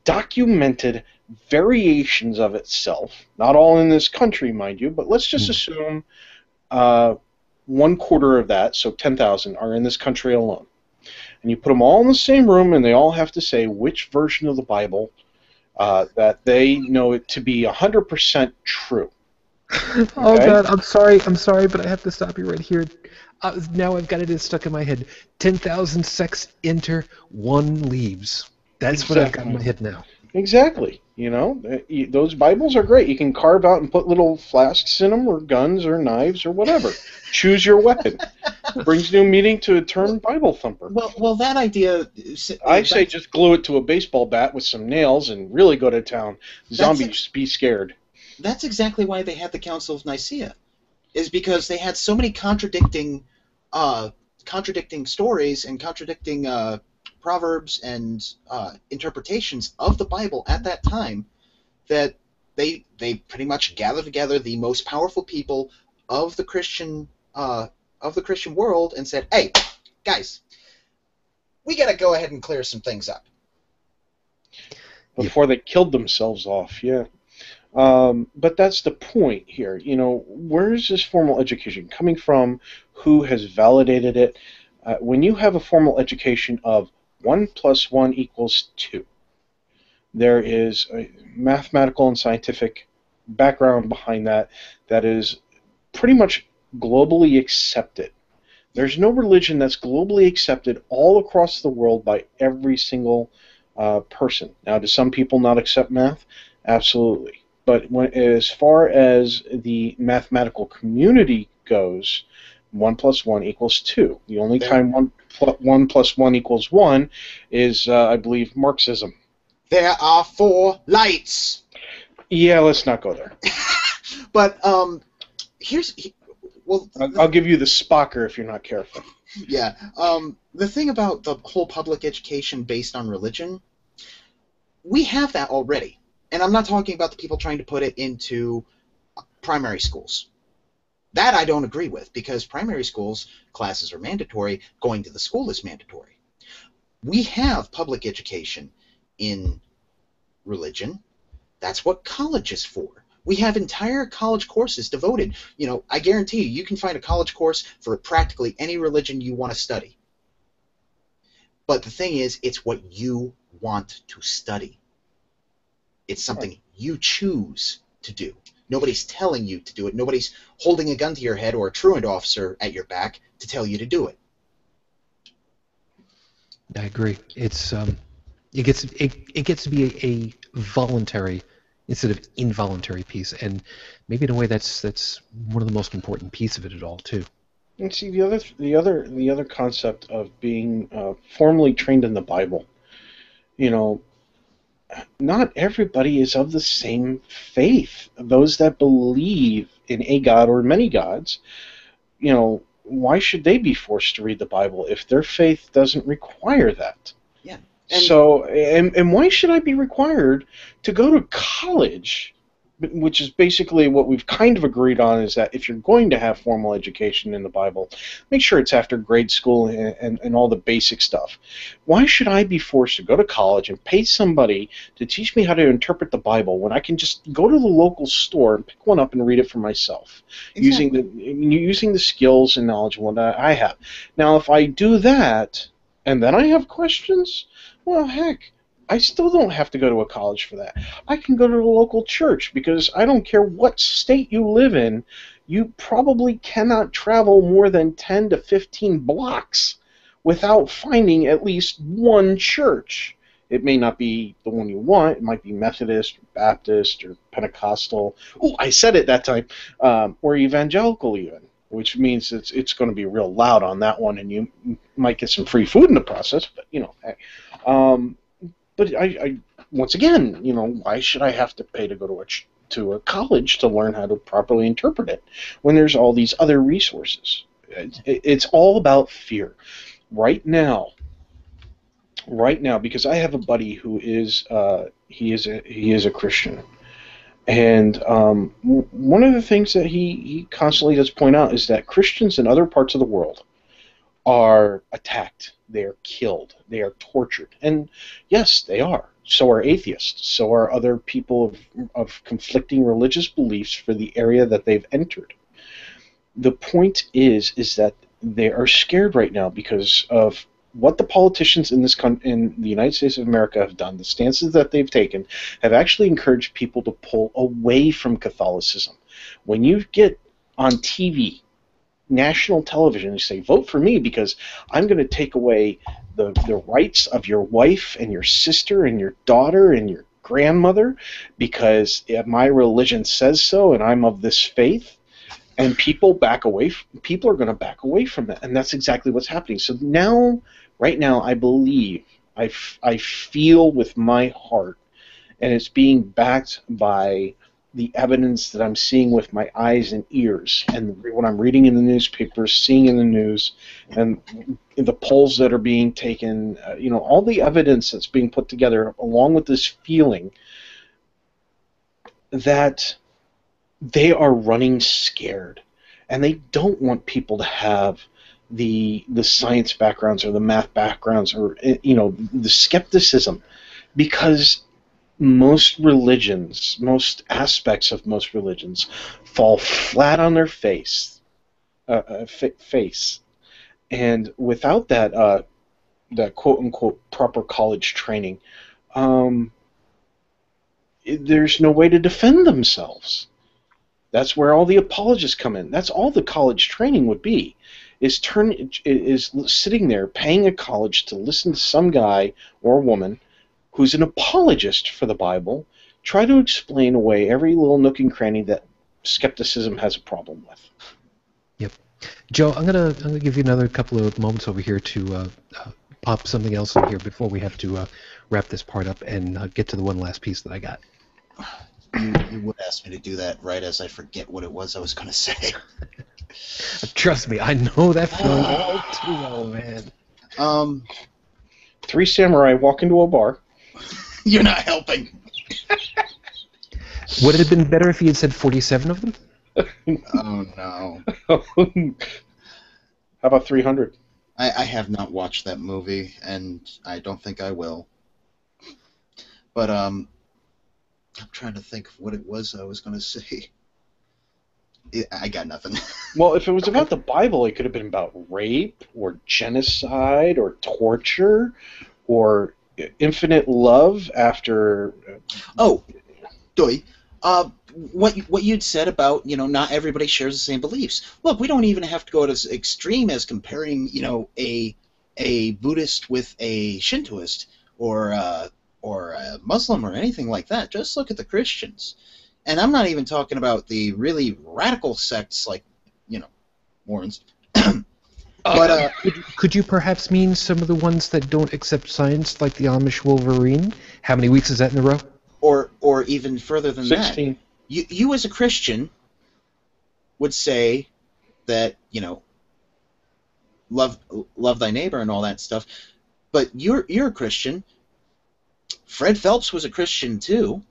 documented variations of itself, not all in this country, mind you, but let's just assume 1/4 of that, so 10,000, are in this country alone. And you put them all in the same room, and they all have to say which version of the Bible that they know it to be 100% true. Okay? Oh God, I'm sorry, but I have to stop you right here. Now I've got it stuck in my head. 10,000 sects enter, 1 leaves. That's exactly what I've got in my head now. Exactly. Those Bibles are great. You can carve out and put little flasks in them, or guns, or knives, or whatever. Choose your weapon. Brings new meaning to a term, Bible thumper. Well, that idea... I say just glue it to a baseball bat with some nails and really go to town. Zombies, be scared. That's exactly why they had the Council of Nicaea, is because they had so many contradicting stories and contradicting proverbs and interpretations of the Bible at that time, that they pretty much gathered together the most powerful people of the Christian world and said, "Hey, guys, we got to go ahead and clear some things up. Before they killed themselves off, yeah. But that's the point here. You know, where is this formal education coming from? Who has validated it? When you have a formal education of 1 + 1 = 2, there is a mathematical and scientific background behind that that is pretty much globally accepted. There's no religion that's globally accepted all across the world by every single person. Now, do some people not accept math? Absolutely. But as far as the mathematical community goes, 1 + 1 = 2. The only time 1 + 1 = 1 is, I believe, Marxism. There are 4 lights. Yeah, let's not go there. But I'll give you the Spocker if you're not careful. Yeah. The thing about the whole public education based on religion, we have that already. And I'm not talking about the people trying to put it into primary schools. That I don't agree with, because primary schools, classes are mandatory, going to the school is mandatory. We have public education in religion. That's what college is for. We have entire college courses devoted. You know, I guarantee you can find a college course for practically any religion you want to study. But the thing is, it's what you want to study. It's something you choose to do. Nobody's telling you to do it. Nobody's holding a gun to your head or a truant officer at your back to tell you to do it. I agree. It gets to be a voluntary instead of involuntary piece, and maybe in a way that's one of the most important piece of it at all too. And see, the other concept of being formally trained in the Bible, you know, not everybody is of the same faith. Those that believe in a God or many gods, you know, why should they be forced to read the Bible if their faith doesn't require that? Yeah. So, and why should I be required to go to college, which is basically what we've kind of agreed on, is that if you're going to have formal education in the Bible, make sure it's after grade school and all the basic stuff. Why should I be forced to go to college and pay somebody to teach me how to interpret the Bible when I can just go to the local store and pick one up and read it for myself, Exactly. using the skills and knowledge and what I have? Now, if I do that and then I have questions, well, heck, I still don't have to go to a college for that. I can go to the local church, because I don't care what state you live in, you probably cannot travel more than 10 to 15 blocks without finding at least one church. It may not be the one you want. It might be Methodist, or Baptist, or Pentecostal. Oh, I said it that time. Or evangelical even, which means it's going to be real loud on that one, and you might get some free food in the process, but, you know, hey. But I once again, you know, why should I have to pay to go to a college to learn how to properly interpret it when there's all these other resources? It's all about fear. Right now, because I have a buddy who is he is a Christian, and one of the things that he constantly does point out is that Christians in other parts of the world are attacked, they are killed, they are tortured. And yes, they are. So are atheists. So are other people of conflicting religious beliefs for the area that they've entered. The point is that they are scared right now because of what the politicians in in the United States of America have done. The stances that they've taken have actually encouraged people to pull away from Catholicism. When you get on TV, national television, and say, vote for me because I'm going to take away the rights of your wife and your sister and your daughter and your grandmother because my religion says so and I'm of this faith, and people back away. People are going to back away from it, and that's exactly what's happening. So now, right now, I believe, I feel with my heart, and it's being backed by the evidence that I'm seeing with my eyes and ears, and what I'm reading in the newspapers, seeing in the news, and the polls that are being taken, you know, all the evidence that's being put together, along with this feeling that they are running scared, and they don't want people to have the science backgrounds or the math backgrounds or the skepticism, because most religions, most aspects of most religions, fall flat on their face, and without that quote unquote proper college training, there's no way to defend themselves. That's where all the apologists come in. That's all the college training would be, is sitting there paying a college to listen to some guy or woman who's an apologist for the Bible, try to explain away every little nook and cranny that skepticism has a problem with. Yep. Joe, I'm gonna give you another couple of moments over here to pop something else in here before we have to wrap this part up and get to the one last piece that I got. You would ask me to do that right as I forget what it was I was going to say. Trust me, I know that feeling all too well, man. Three samurai walk into a bar. You're not helping. Would it have been better if he had said 47 of them? Oh, no. How about 300? I have not watched that movie, and I don't think I will. But, I'm trying to think of what it was I was going to say. I got nothing. Well, if it was about the Bible, it could have been about rape or genocide or torture or infinite love after... Oh, Doi. What you'd said about, not everybody shares the same beliefs. Look, we don't even have to go as extreme as comparing, a Buddhist with a Shintoist or a Muslim or anything like that. Just look at the Christians. And I'm not even talking about the really radical sects like, Mormons. But could you perhaps mean some of the ones that don't accept science, like the Amish Wolverine? How many weeks is that in a row? Or even further than 16. that. You as a Christian would say that, love thy neighbor and all that stuff. But you're a Christian. Fred Phelps was a Christian too.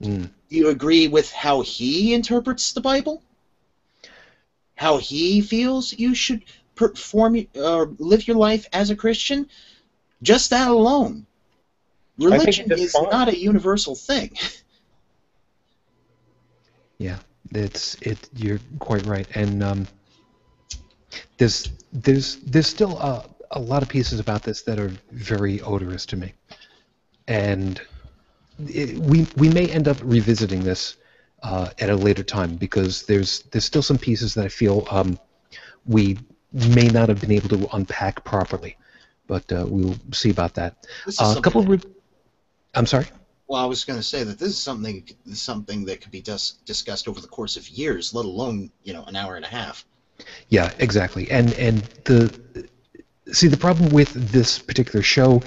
Mm. Do you agree with how he interprets the Bible? How he feels you should perform or live your life as a Christian? Just that alone. Religion is not a universal thing. Yeah, you're quite right, and there's still a lot of pieces about this that are very odorous to me, and we may end up revisiting this at a later time, because there's still some pieces that I feel we may not have been able to unpack properly, but we'll see about that. I'm sorry? Well, I was going to say that this is something that could be discussed over the course of years, let alone, an hour and a half. Yeah, exactly. And the problem with this particular show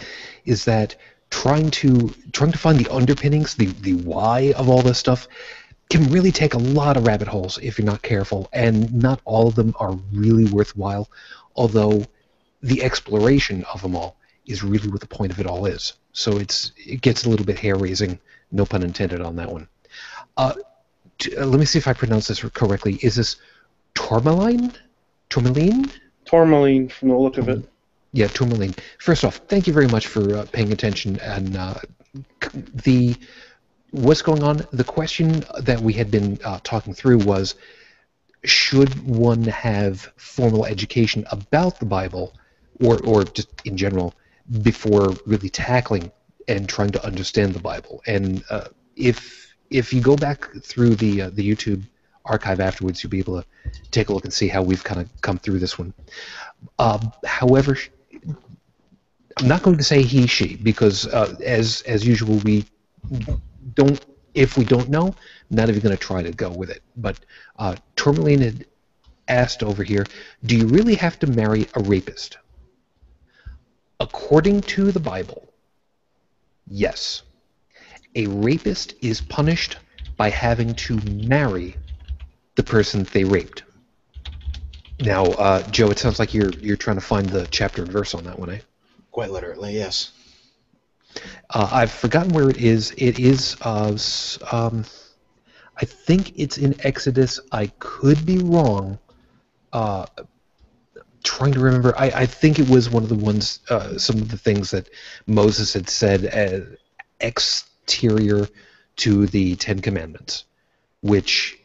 is that trying to find the underpinnings, the why of all this stuff, can really take a lot of rabbit holes if you're not careful, and not all of them are really worthwhile, although the exploration of them all is really what the point of it all is. So it gets a little bit hair-raising, no pun intended on that one. Let me see if I pronounce this correctly. Is this tourmaline? Tourmaline? Tourmaline, from the look of it. Yeah, tourmaline. First off, thank you very much for paying attention. And what's going on? The question that we had been talking through was, should one have formal education about the Bible, or just in general, before really tackling and trying to understand the Bible? And if you go back through the YouTube archive afterwards, you'll be able to take a look and see how we've kind of come through this one. However, I'm not going to say he, she, because as usual, we don't. If we don't know, I'm not even going to try to go with it. But Tourmaline had asked over here, do you really have to marry a rapist? According to the Bible, yes. A rapist is punished by having to marry the person they raped. Now, Joe, it sounds like you're trying to find the chapter and verse on that one, eh? Quite literally, yes. I've forgotten where it is. It is, I think it's in Exodus. I could be wrong. trying to remember. I think it was one of the ones, some of the things that Moses had said as exterior to the Ten Commandments, which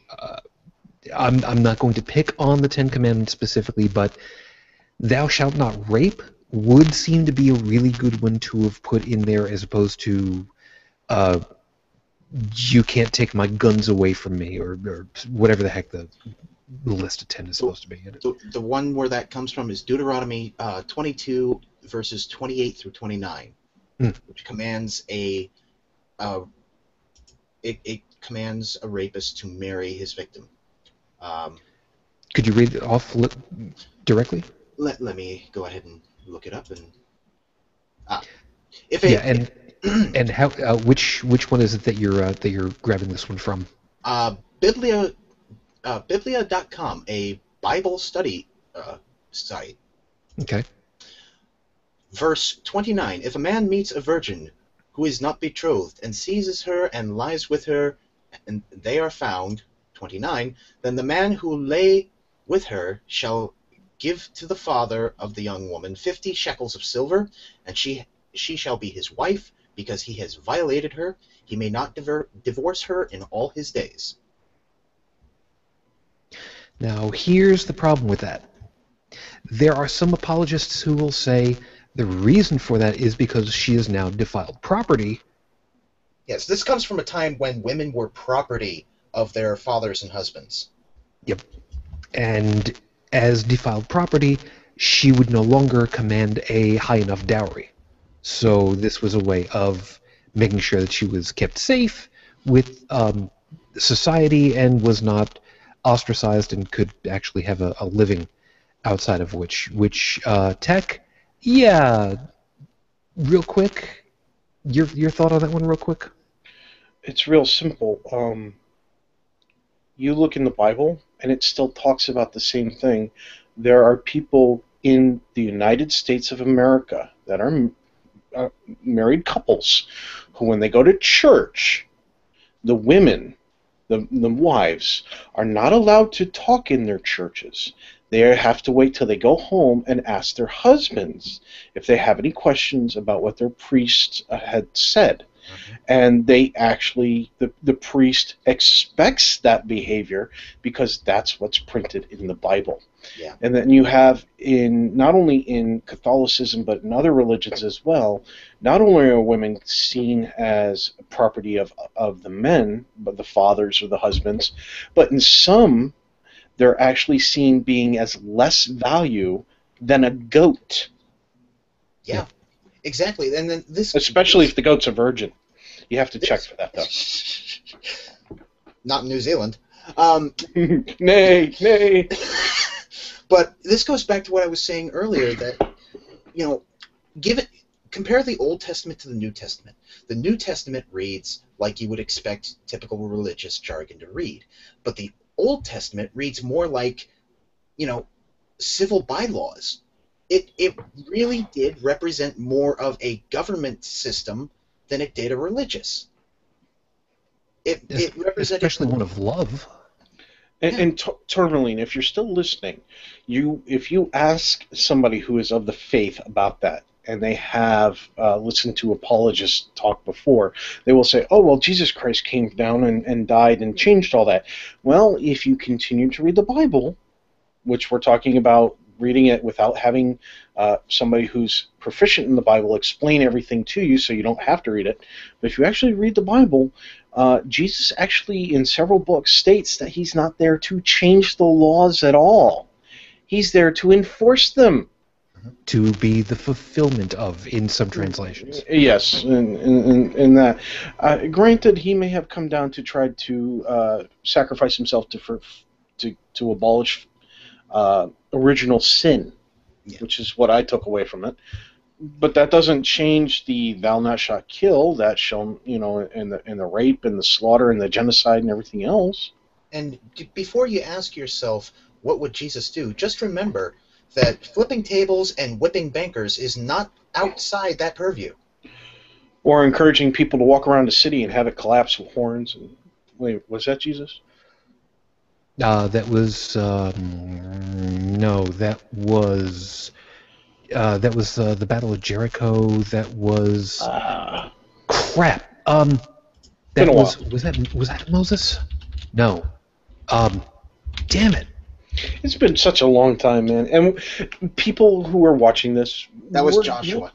I'm not going to pick on the Ten Commandments specifically, but thou shalt not rape would seem to be a really good one to have put in there, as opposed to you can't take my guns away from me, or whatever the heck the list of 10 is supposed to be. The one where that comes from is Deuteronomy 22, verses 28 through 29, which commands it commands a rapist to marry his victim. Could you read it off directly? Let me go ahead and look it up. And and how which one is it that you're grabbing this one from? Biblia.com, a Bible study site. Okay. Verse 29: If a man meets a virgin who is not betrothed and seizes her and lies with her, and they are found, 29, then the man who lay with her shall give to the father of the young woman 50 shekels of silver, and she shall be his wife, because he has violated her. He may not divorce her in all his days. Now, here's the problem with that. There are some apologists who will say the reason for that is because she is now defiled property. Yes, this comes from a time when women were property of their fathers and husbands. Yep. And as defiled property, she would no longer command a high enough dowry. So this was a way of making sure that she was kept safe with society and was not ostracized and could actually have a living outside of which tech. Yeah, real quick, your thought on that one real quick? It's real simple. You look in the Bible, and it still talks about the same thing. There are people in the United States of America that are married couples who, when they go to church, the women, the wives, are not allowed to talk in their churches. They have to wait till they go home and ask their husbands if they have any questions about what their priest had said. And they actually, the priest expects that behavior because that's what's printed in the Bible. Yeah. And then you have, in not only in Catholicism but in other religions as well, not only are women seen as property of the men, but the fathers or the husbands, but in some they're actually seen being as less value than a goat. Yeah. Exactly, and then this... Especially if the goat's a virgin. You have to check for that, though. Not in New Zealand. Nay. But this goes back to what I was saying earlier, that, compare the Old Testament to the New Testament. The New Testament reads like you would expect typical religious jargon to read. But the Old Testament reads more like, civil bylaws. It really did represent more of a government system than it did a religious. It represented, especially one of love. And Tourmaline, if you're still listening, if you ask somebody who is of the faith about that, and they have listened to apologists talk before, they will say, oh, well, Jesus Christ came down and died and changed all that. Well, if you continue to read the Bible, which we're talking about reading it without having somebody who's proficient in the Bible explain everything to you so you don't have to read it, but if you actually read the Bible, Jesus actually in several books states that he's not there to change the laws at all. He's there to enforce them. To be the fulfillment of, in some translations. Yes, in that. Granted, he may have come down to try to sacrifice himself to abolish original sin, which is what I took away from it. But that doesn't change the "thou not shalt kill" that shall, and the rape and the slaughter and the genocide and everything else. And before you ask yourself, what would Jesus do? Just remember that flipping tables and whipping bankers is not outside that purview. Or encouraging people to walk around the city and have it collapse with horns. Wait, was that Jesus? That was no, that was the Battle of Jericho. That was crap. Been That a while. was that Moses? No. Um, damn it. It's been such a long time, man. And people who are watching this, That was Joshua.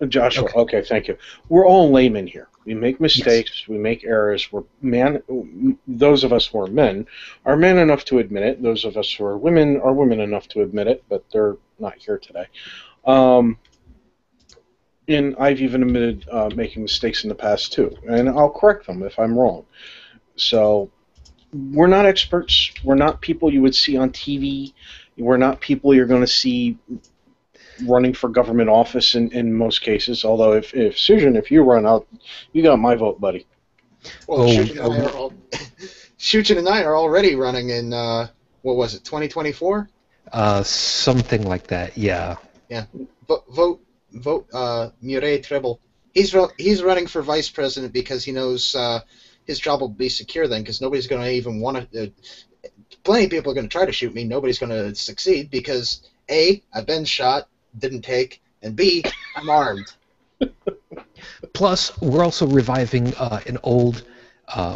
Joshua. Okay. Okay, thank you. We're all laymen here. We make mistakes. Yes. We make errors. Those of us who are men are men enough to admit it. Those of us who are women enough to admit it, but they're not here today. And I've even admitted making mistakes in the past too, and I'll correct them if I'm wrong. So we're not experts. We're not people you would see on TV. We're not people you're going to see running for government office in most cases. Although if Sujan, if you run out, you got my vote, buddy. Well, Shuchin and I are already running in, what was it, 2024? Something like that. Yeah. Yeah. Vote, Murray Treble. He's running for vice president because he knows his job will be secure then, because nobody's going to even want to. Plenty of people are going to try to shoot me. Nobody's going to succeed because A, I've been shot, didn't take, and B, I'm armed. Plus, we're also reviving an old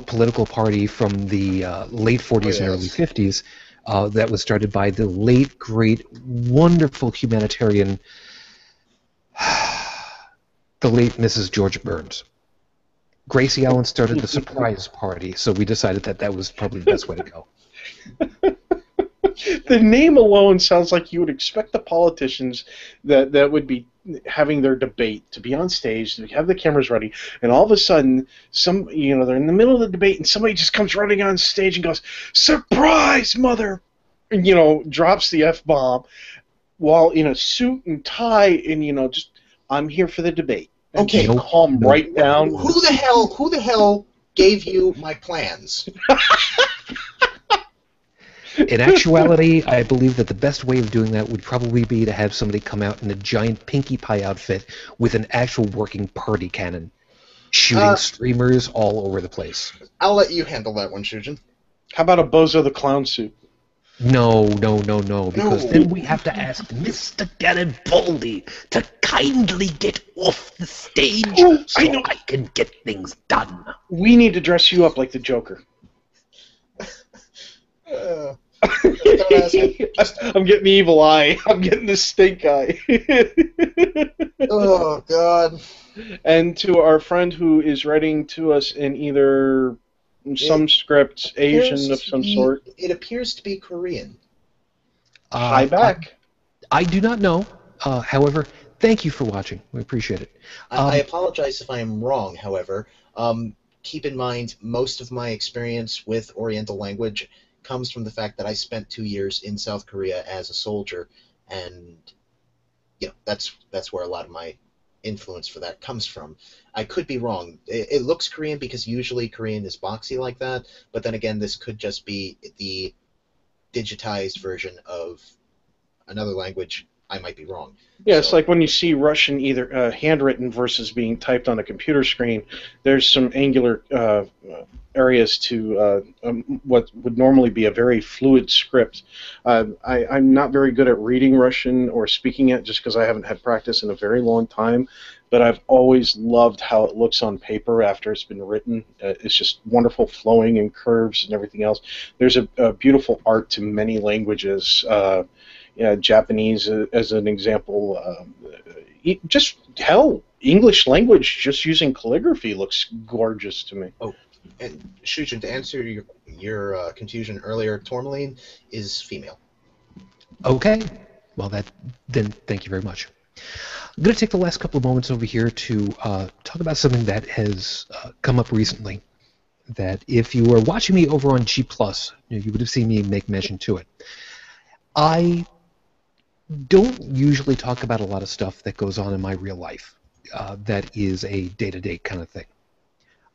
political party from the late 40s and early 50s that was started by the late, great, wonderful humanitarian, the late Mrs. George Burns. Gracie Allen started the Surprise Party, so we decided that was probably the best way to go. The name alone sounds like you would expect the politicians that would be having their debate to be on stage, to have the cameras ready, and all of a sudden, they're in the middle of the debate, and somebody just comes running on stage and goes, "Surprise, mother!" and drops the F-bomb, while in a suit and tie, and just, I'm here for the debate. And Okay, calm right down. Who the hell gave you my plans? In actuality, I believe that the best way of doing that would probably be to have somebody come out in a giant Pinkie Pie outfit with an actual working party cannon, shooting streamers all over the place. I'll let you handle that one, Shujin. How about a Bozo the Clown suit? No, because then we have to ask Mr. Garibaldi to kindly get off the stage so I can get things done. We need to dress you up like the Joker. Don't ask me. I'm getting the evil eye. I'm getting the stink eye. Oh, God. And to our friend who is writing to us in either some script, Asian of some sort. It appears to be Korean. Hi back. I do not know. However, thank you for watching. We appreciate it. I apologize if I am wrong, however. Keep in mind, most of my experience with Oriental language comes from the fact that I spent 2 years in South Korea as a soldier, and that's where a lot of my influence for that comes from. I could be wrong. It looks Korean because usually Korean is boxy like that, but then again, this could just be the digitized version of another language. I might be wrong. Yeah, it's like when you see Russian either handwritten versus being typed on a computer screen, there's some angular areas to what would normally be a very fluid script. I'm not very good at reading Russian or speaking it just because I haven't had practice in a very long time, but I've always loved how it looks on paper after it's been written. It's just wonderful flowing and curves and everything else. There's a beautiful art to many languages. Japanese as an example. Just hell, English language just using calligraphy looks gorgeous to me. Oh, and Shujin, to answer your confusion earlier, tourmaline is female. Okay. Well, then thank you very much. I'm going to take the last couple of moments over here to talk about something that has come up recently. That if you were watching me over on G+, you would have seen me make mention to it. I don't usually talk about a lot of stuff that goes on in my real life that is a day-to-day kind of thing.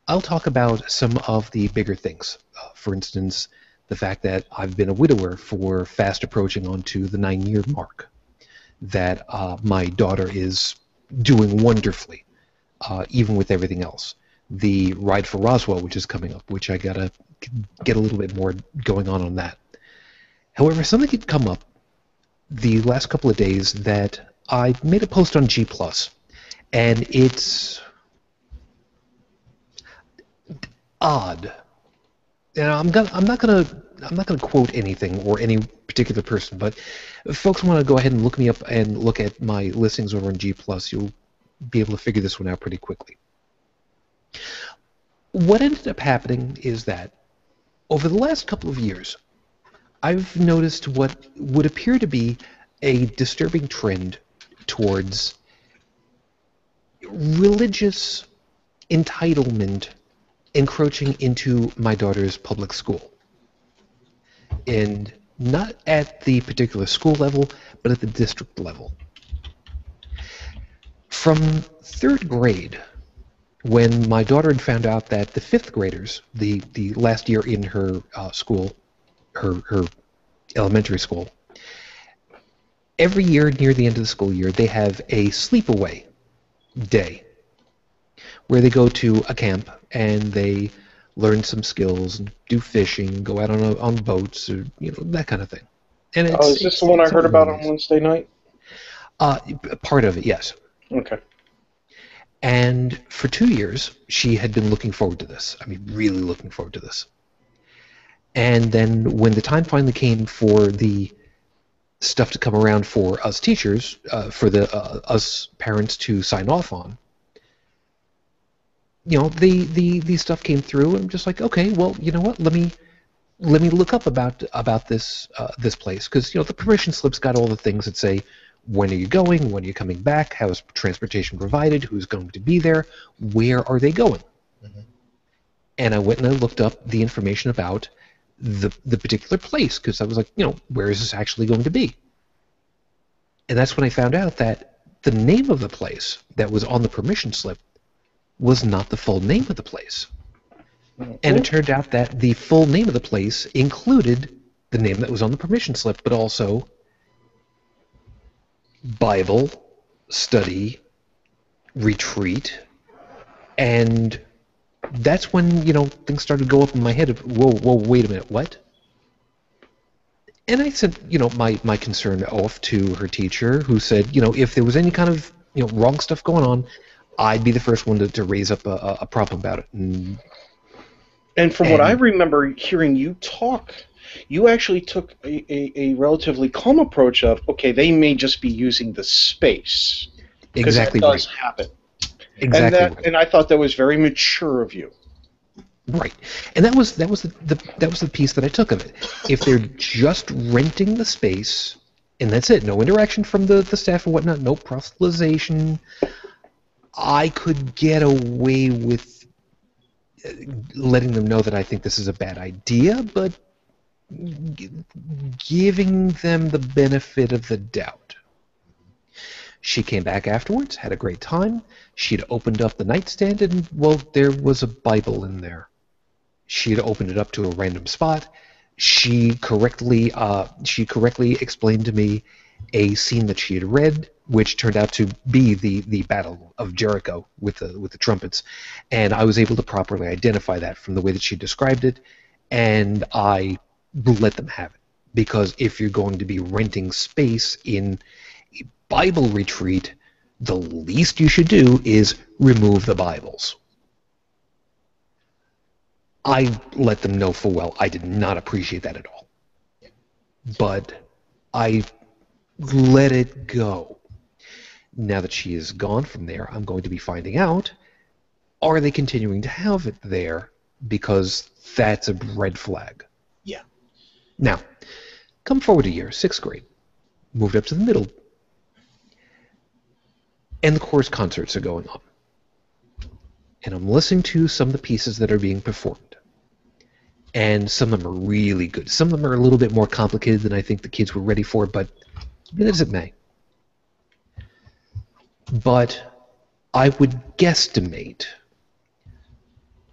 I'll talk about some of the bigger things. For instance, the fact that I've been a widower for fast approaching onto the 9-year mark. That my daughter is doing wonderfully, even with everything else. The Ride for Roswell, which is coming up, which I gotta get a little bit more going on that. However, something had come up the last couple of days that I made a post on G+, and it's odd. And I'm not gonna quote anything or any particular person, but if folks want to go ahead and look me up and look at my listings over on G+, you'll be able to figure this one out pretty quickly. What ended up happening is that over the last couple of years, I've noticed what would appear to be a disturbing trend towards religious entitlement encroaching into my daughter's public school. And not at the particular school level, but at the district level. From 3rd grade, when my daughter had found out that the 5th graders, the last year in her school, her elementary school, every year near the end of the school year, they have a sleepaway day where they go to a camp and they learn some skills and do fishing, go out on boats, or that kind of thing. And is this the one I heard about on Wednesday night? Part of it, yes. Okay. And for 2 years, she had been looking forward to this. I mean, really looking forward to this. And then when the time finally came for the stuff to come around for us teachers, for us parents to sign off on, the stuff came through, and I'm just like, okay, well, you know what? Let me look up about this place, because the permission slips got all the things that say when are you going, when are you coming back, how is transportation provided, who's going to be there, where are they going? Mm-hmm. And I went and I looked up the information about the particular place, because I was like, where is this actually going to be? And that's when I found out that the name of the place that was on the permission slip was not the full name of the place. Okay. And it turned out that the full name of the place included the name that was on the permission slip, but also Bible study retreat. And that's when, things started to go up in my head of, whoa, wait a minute, what? And I sent, my concern off to her teacher, who said, if there was any kind of, wrong stuff going on, I'd be the first one to raise up a problem about it. And from what I remember hearing you talk, you actually took a relatively calm approach of, okay, they may just be using the space. Exactly that does right. happen. Exactly and right. And I thought that was very mature of you. Right, and that was the piece that I took of it. If they're just renting the space, and that's it, no interaction from the staff and whatnot, no proselytization, I could get away with letting them know that I think this is a bad idea, but giving them the benefit of the doubt. She came back afterwards, had a great time. She'd opened up the nightstand, and, well, there was a Bible in there. She had opened it up to a random spot. She correctly explained to me a scene that she had read, which turned out to be the Battle of Jericho with the trumpets, and I was able to properly identify that from the way that she described it, and I let them have it, because if you're going to be renting space in a Bible retreat, the least you should do is remove the Bibles. I let them know full well I did not appreciate that at all. But I let it go. Now that she is gone from there, I'm going to be finding out, are they continuing to have it there? Because that's a red flag. Yeah. Now, come forward a year, 6th grade. Moved up to the middle. And the chorus concerts are going on. And I'm listening to some of the pieces that are being performed. And some of them are really good. Some of them are a little bit more complicated than I think the kids were ready for, but be that as it may. But I would guesstimate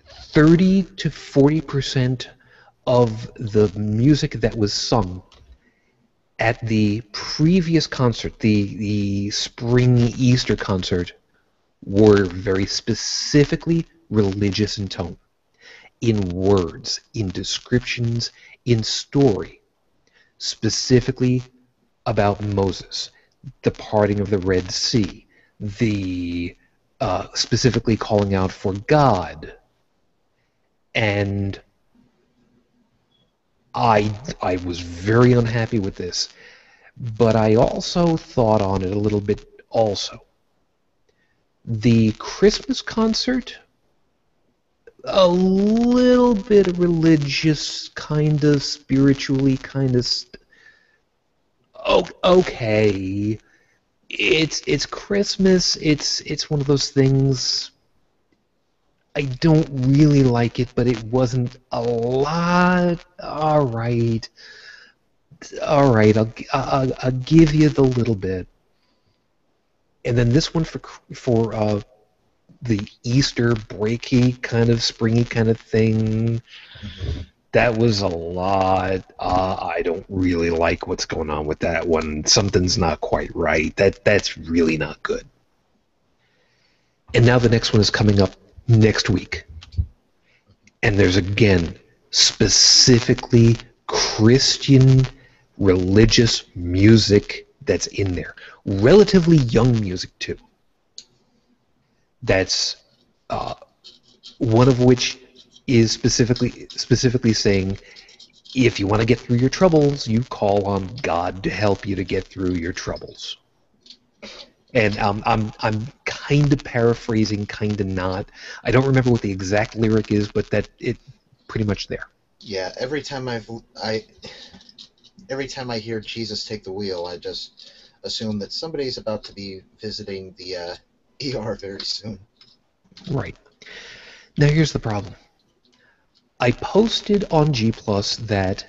30 to 40% of the music that was sung at the previous concert, the spring Easter concert, were very specifically religious in tone. In words, in descriptions, in story. specifically about Moses, the parting of the Red Sea, the specifically calling out for God. And I was very unhappy with this, but I also thought on it a little bit also. The Christmas concert, a little bit religious, kind of spiritually, kind of okay. It's Christmas. It's one of those things. I don't really like it, but it wasn't a lot. All right. I'll give you the little bit. And then this one for the Easter breaky kind of springy kind of thing. That was a lot. I don't really like what's going on with that one. Something's not quite right. That's really not good. And now the next one is coming up next week. And there's again specifically Christian religious music that's in there. Relatively young music too. That's one of which is specifically saying, if you want to get through your troubles, you call on God to help you to get through your troubles. And I'm kind of paraphrasing, kind of not. I don't remember what the exact lyric is, but that it pretty much there. Yeah, every time I hear Jesus take the wheel, I just assume that somebody's about to be visiting the ER very soon. Right. Now here's the problem. I posted on G+ that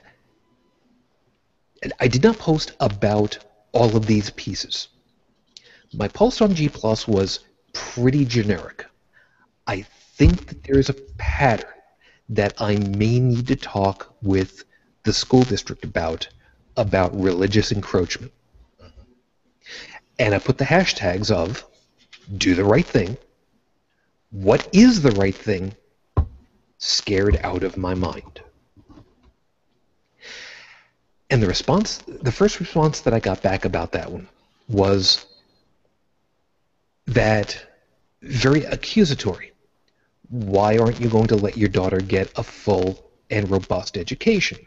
I did not post about all of these pieces. My post on G+ was pretty generic. I think that there is a pattern that I may need to talk with the school district about religious encroachment. And I put the hashtags of do the right thing, what is the right thing, scared out of my mind. And the first response that I got back about that one was that very accusatory. Why aren't you going to let your daughter get a full and robust education?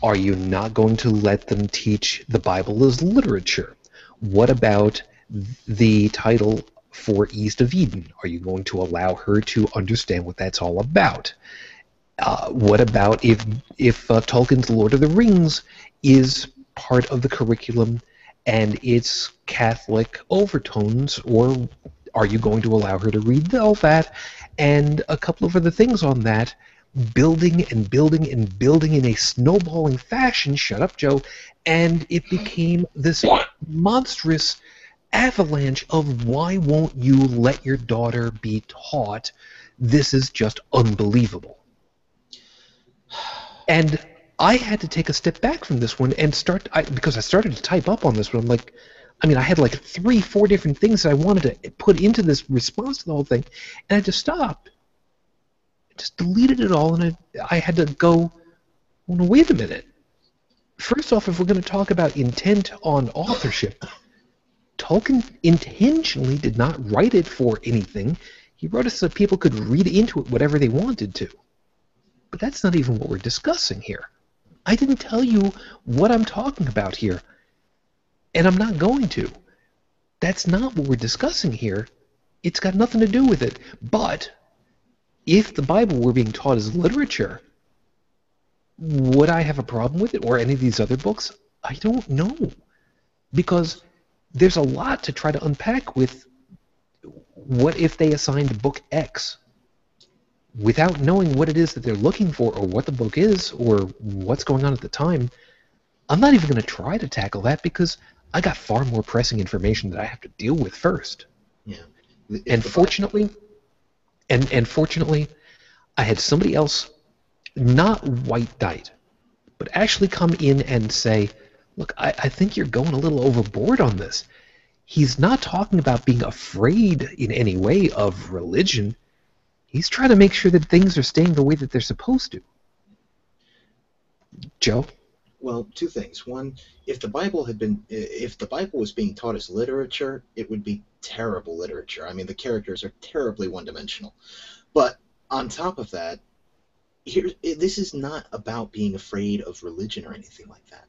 Are you not going to let them teach the Bible as literature? What about the title for East of Eden? Are you going to allow her to understand what that's all about? What about if Tolkien's Lord of the Rings is part of the curriculum and its Catholic overtones, or are you going to allow her to read all that and a couple of other things on that, building and building and building in a snowballing fashion, shut up, Joe, and it became this monstrous avalanche of why won't you let your daughter be taught? This is just unbelievable. And I had to take a step back from this one and because I started to type up on this one. I'm like, I had like 3-4 different things that I wanted to put into this response to the whole thing, and I just stopped. I just deleted it all, and I had to go, well, wait a minute. First off, if we're going to talk about intent on authorship, Tolkien intentionally did not write it for anything. He wrote it so that people could read into it whatever they wanted to. But that's not even what we're discussing here. I didn't tell you what I'm talking about here, and I'm not going to. That's not what we're discussing here. It's got nothing to do with it. But if the Bible were being taught as literature, would I have a problem with it, or any of these other books? I don't know. Because there's a lot to try to unpack with what if they assigned book X without knowing what it is that they're looking for, or what the book is, or what's going on at the time. I'm not even going to try to tackle that because I got far more pressing information that I have to deal with first. Yeah. And fortunately, I had somebody else, not white knight, but actually come in and say, look, I think you're going a little overboard on this. He's not talking about being afraid in any way of religion. He's trying to make sure that things are staying the way that they're supposed to. Joe? Well, two things. One, if the Bible was being taught as literature, it would be terrible literature. I mean, the characters are terribly one-dimensional. But on top of that, this is not about being afraid of religion or anything like that.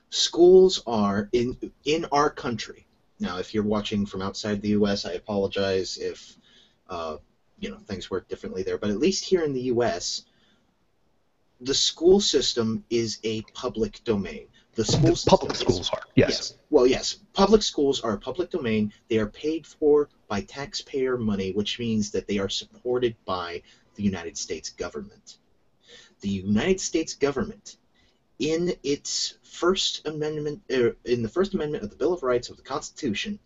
Schools are in our country. Now, if you're watching from outside the U.S., I apologize if things work differently there. But at least here in the U.S., the school system is a public domain. Public schools are, yes. Well, yes. Public schools are a public domain. They are paid for by taxpayer money, which means that they are supported by the United States government. The United States government, in its First Amendment, in the First Amendment of the Bill of Rights of the Constitution,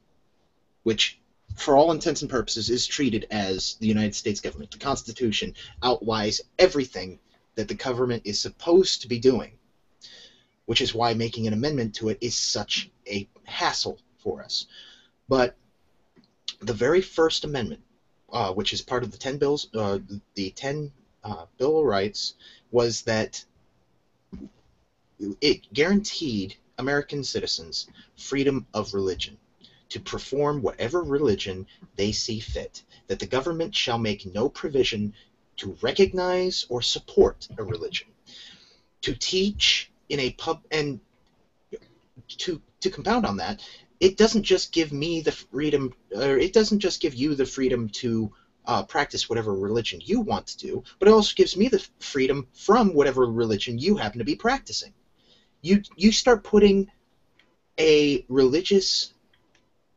which, for all intents and purposes, is treated as the United States government. The Constitution outlines everything that the government is supposed to be doing, which is why making an amendment to it is such a hassle for us. But the very First Amendment, which is part of the 10 bills, the 10 Bill of Rights, was that it guaranteed American citizens freedom of religion, to perform whatever religion they see fit, that the government shall make no provision to recognize or support a religion, to teach in a pub, and to compound on that, it doesn't just give me the freedom, or it doesn't just give you the freedom to practice whatever religion you want to do, but it also gives me the freedom from whatever religion you happen to be practicing. You start putting a religious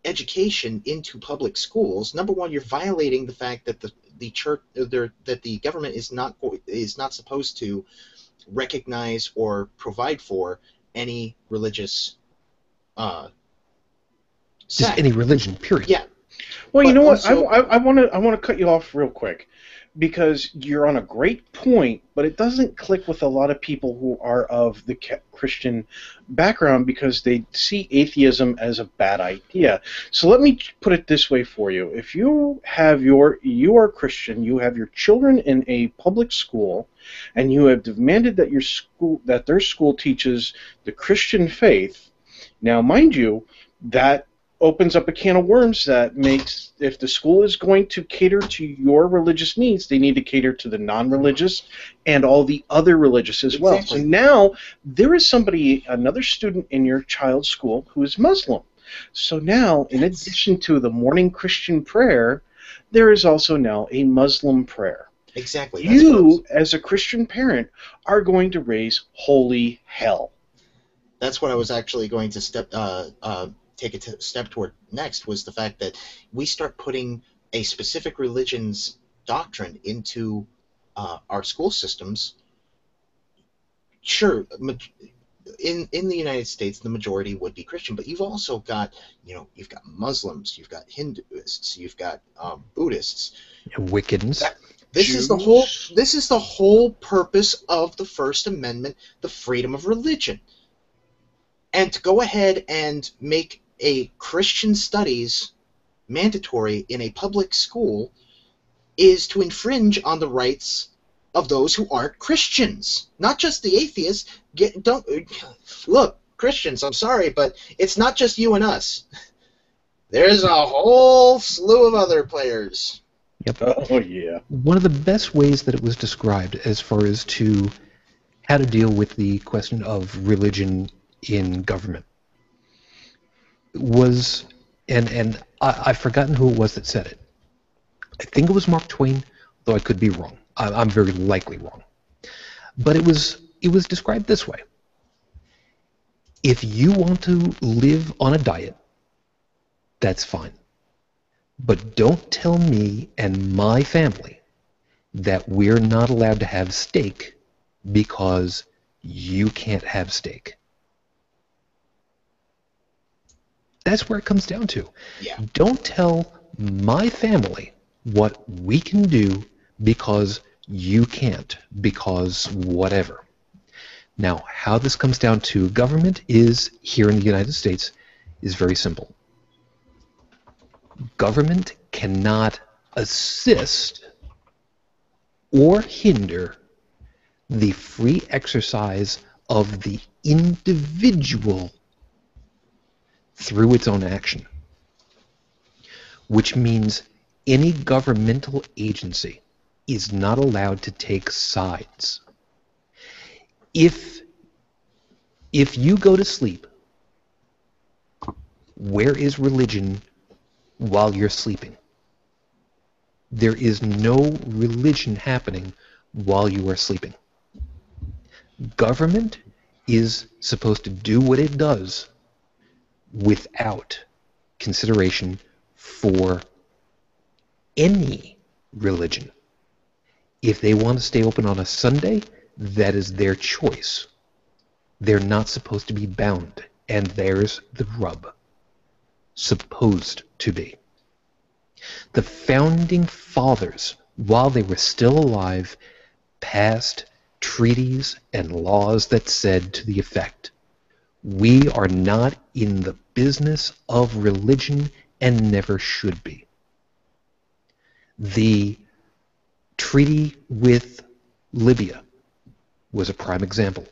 education into public schools. Number one, you're violating the fact that the church, that the government is not supposed to recognize or provide for any religious just any religion, period. Yeah. Well, you know what? Also, I want to cut you off real quick, because you're on a great point, but it doesn't click with a lot of people who are of the Christian background, because they see atheism as a bad idea. So let me put it this way for you. If you are Christian, you have your children in a public school, and you have demanded that their school teaches the Christian faith. Now, mind you, that opens up a can of worms that makes, if the school is going to cater to your religious needs, they need to cater to the non-religious and all the other religious as well. Exactly. So now there is another student in your child's school who is Muslim. So now, in addition to the morning Christian prayer, there is also now a Muslim prayer. Exactly. You, as a Christian parent, are going to raise holy hell. That's what I was actually going to take a step toward next, was the fact that we start putting a specific religion's doctrine into our school systems. Sure, in the United States, the majority would be Christian, but you've also got, you've got Muslims, you've got Hinduists, you've got Buddhists, Wiccans. This is the whole purpose of the First Amendment, the freedom of religion. And to go ahead and make a Christian studies mandatory in a public school is to infringe on the rights of those who aren't Christians, not just the atheists. Look, Christians, I'm sorry, but it's not just you and us. There's a whole slew of other players. Yep. Oh, yeah. One of the best ways that it was described as far as to how to deal with the question of religion in government was, and I've forgotten who it was that said it. I think it was Mark Twain, though I could be wrong. I'm very likely wrong. But it was described this way. If you want to live on a diet, that's fine. But don't tell me and my family that we're not allowed to have steak because you can't have steak. That's where it comes down to. Yeah. Don't tell my family what we can do because you can't, because whatever. Now, how this comes down to government is, here in the United States, is very simple. Government cannot assist or hinder the free exercise of the individual through its own action, which means any governmental agency is not allowed to take sides. If you go to sleep, where is religion while you're sleeping? There is no religion happening while you are sleeping. Government is supposed to do what it does without consideration for any religion. If they want to stay open on a Sunday, that is their choice. They're not supposed to be bound, and there's the rub. Supposed to be. The founding fathers, while they were still alive, passed treaties and laws that said to the effect, we are not in the business of religion and never should be. The treaty with Libya was a prime example.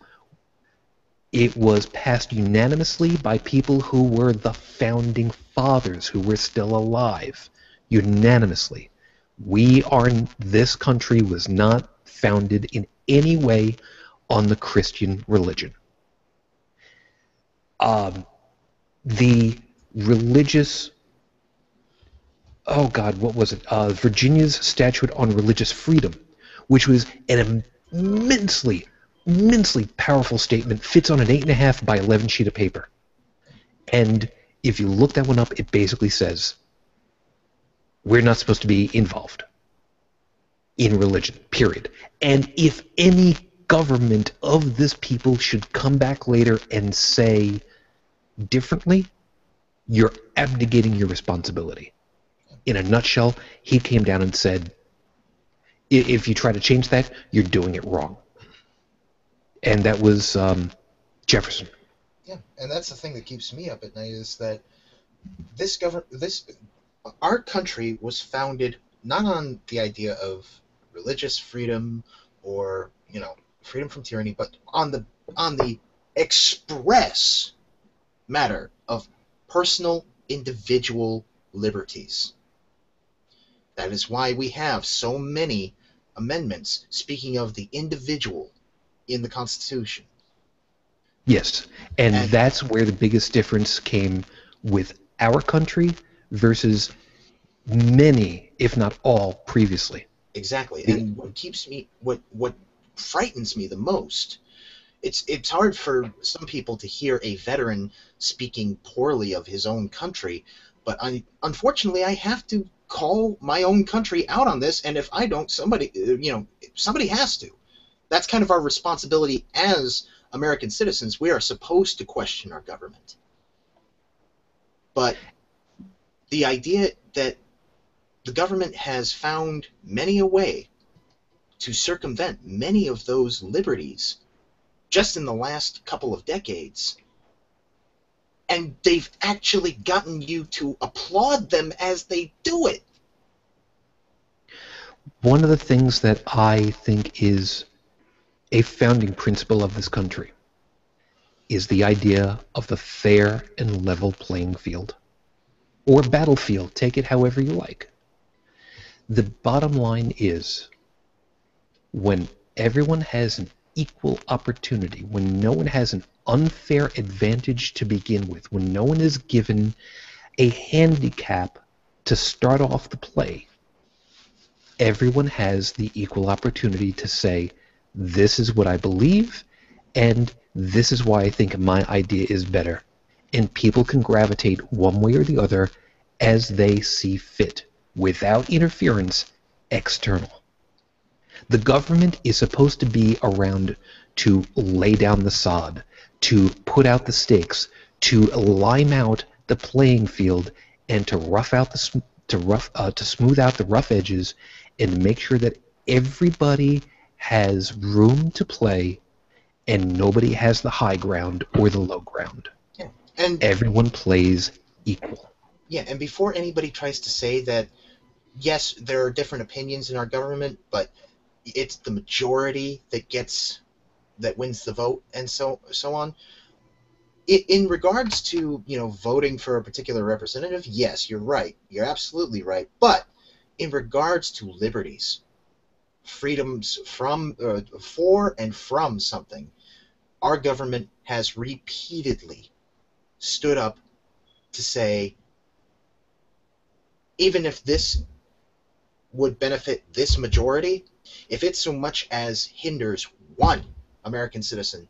It was passed unanimously by people who were the founding fathers, who were still alive. Unanimously. This country was not founded in any way on the Christian religion. The religious, what was it? Virginia's Statute on Religious Freedom, which was an immensely powerful statement, fits on an 8.5 by 11 sheet of paper. And if you look that one up, it basically says, we're not supposed to be involved in religion, period. And if any government of this people should come back later and say differently, you're abdicating your responsibility. In a nutshell, he came down and said, if you try to change that, you're doing it wrong. And that was Jefferson. Yeah, and that's the thing that keeps me up at night, is that our country was founded not on the idea of religious freedom or, freedom from tyranny, but on the express matter of personal individual liberties. That is why we have so many amendments speaking of the individual in the Constitution. Yes, and that's where the biggest difference came with our country versus many, if not all, previously. Exactly, and what frightens me the most, it's hard for some people to hear a veteran speaking poorly of his own country, but unfortunately I have to call my own country out on this, and if I don't, somebody has to. That's kind of our responsibility as American citizens. We are supposed to question our government. But the idea that the government has found many a way to circumvent many of those liberties just in the last couple of decades, and they've actually gotten you to applaud them as they do it. One of the things that I think is a founding principle of this country is the idea of the fair and level playing field. Or battlefield, take it however you like. The bottom line is, when everyone has an equal opportunity, when no one has an unfair advantage to begin with, when no one is given a handicap to start off the play, everyone has the equal opportunity to say, this is what I believe, and this is why I think my idea is better. And people can gravitate one way or the other as they see fit, without interference external. The government is supposed to be around to lay down the sod, to put out the stakes, to lime out the playing field, and to smooth out the rough edges, and make sure that everybody has room to play, and nobody has the high ground or the low ground. Yeah. And everyone plays equal. Yeah, and before anybody tries to say that, yes, there are different opinions in our government, but it's the majority that gets that wins the vote, and so on. In regards to voting for a particular representative, yes, you're right. You're absolutely right. But in regards to liberties, freedoms for and from something, our government has repeatedly stood up to say, even if this would benefit this majority, if it so much as hinders one American citizen,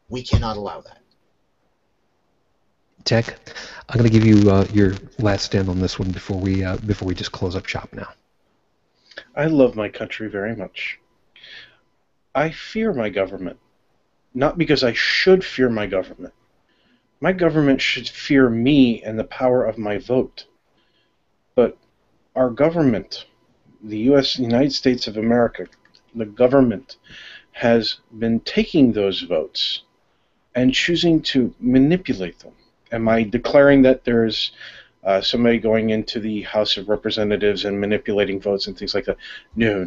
we cannot allow that. Tech, I'm going to give you your last stand on this one before we just close up shop now. I love my country very much. I fear my government, not because I should fear my government. My government should fear me and the power of my vote. But our government, the United States of America, the government, has been taking those votes and choosing to manipulate them. Am I declaring that there's somebody going into the House of Representatives and manipulating votes and things like that? No.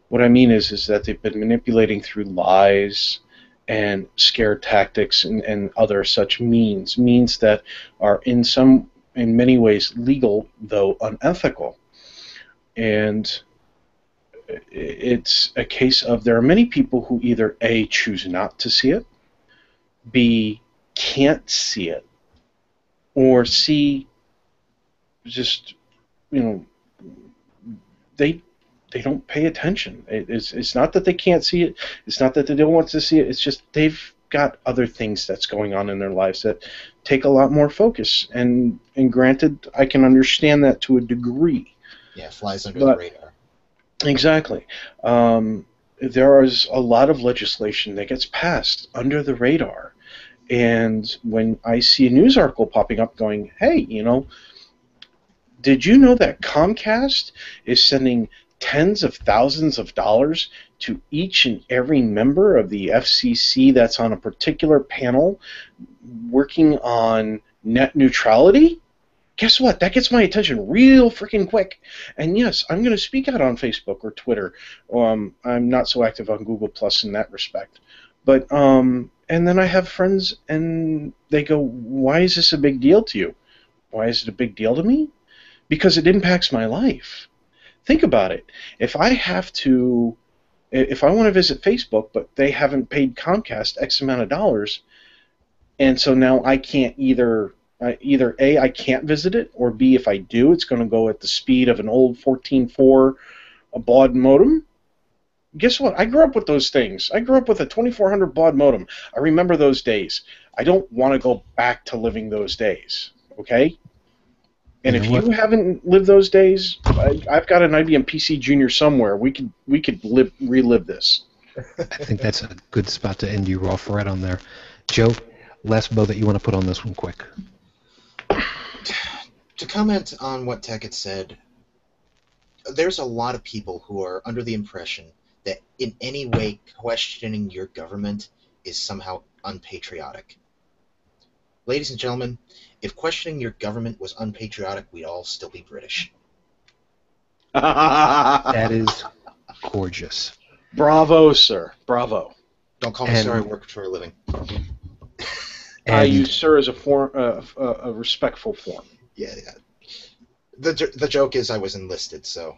What I mean is that they've been manipulating through lies and scare tactics and other such means that are in many ways legal, though unethical. And it's a case of there are many people who either A, choose not to see it, B, can't see it, or C, just, they don't pay attention. It's not that they can't see it. It's not that they don't want to see it. It's just they've got other things that's going on in their lives that take a lot more focus. And granted, I can understand that to a degree. Yeah, flies under the radar. Exactly. There is a lot of legislation that gets passed under the radar. And when I see a news article popping up going, hey, did you know that Comcast is sending tens of thousands of dollars to each and every member of the FCC that's on a particular panel working on net neutrality? Guess what? That gets my attention real freaking quick. And yes, I'm going to speak out on Facebook or Twitter. I'm not so active on Google Plus in that respect. But and then I have friends and they go, why is this a big deal to you? Why is it a big deal to me? Because it impacts my life. Think about it. If I want to visit Facebook, but they haven't paid Comcast X amount of dollars, and so now I can't either A, I can't visit it, or B, if I do, it's going to go at the speed of an old 14.4 baud modem. Guess what? I grew up with those things. I grew up with a 2400 baud modem. I remember those days. I don't want to go back to living those days, okay? And if you haven't lived those days, I've got an IBM PC Junior somewhere. We could relive this. I think that's a good spot to end you off right on there. Joe, last bow that you want to put on this one quick. To comment on what Tech had said, there's a lot of people who are under the impression that in any way questioning your government is somehow unpatriotic. Ladies and gentlemen, if questioning your government was unpatriotic, we'd all still be British. That is gorgeous. Bravo, sir. Bravo. Don't call me sir, I work for a living. I use sir as a respectful form. Yeah. The joke is I was enlisted, so...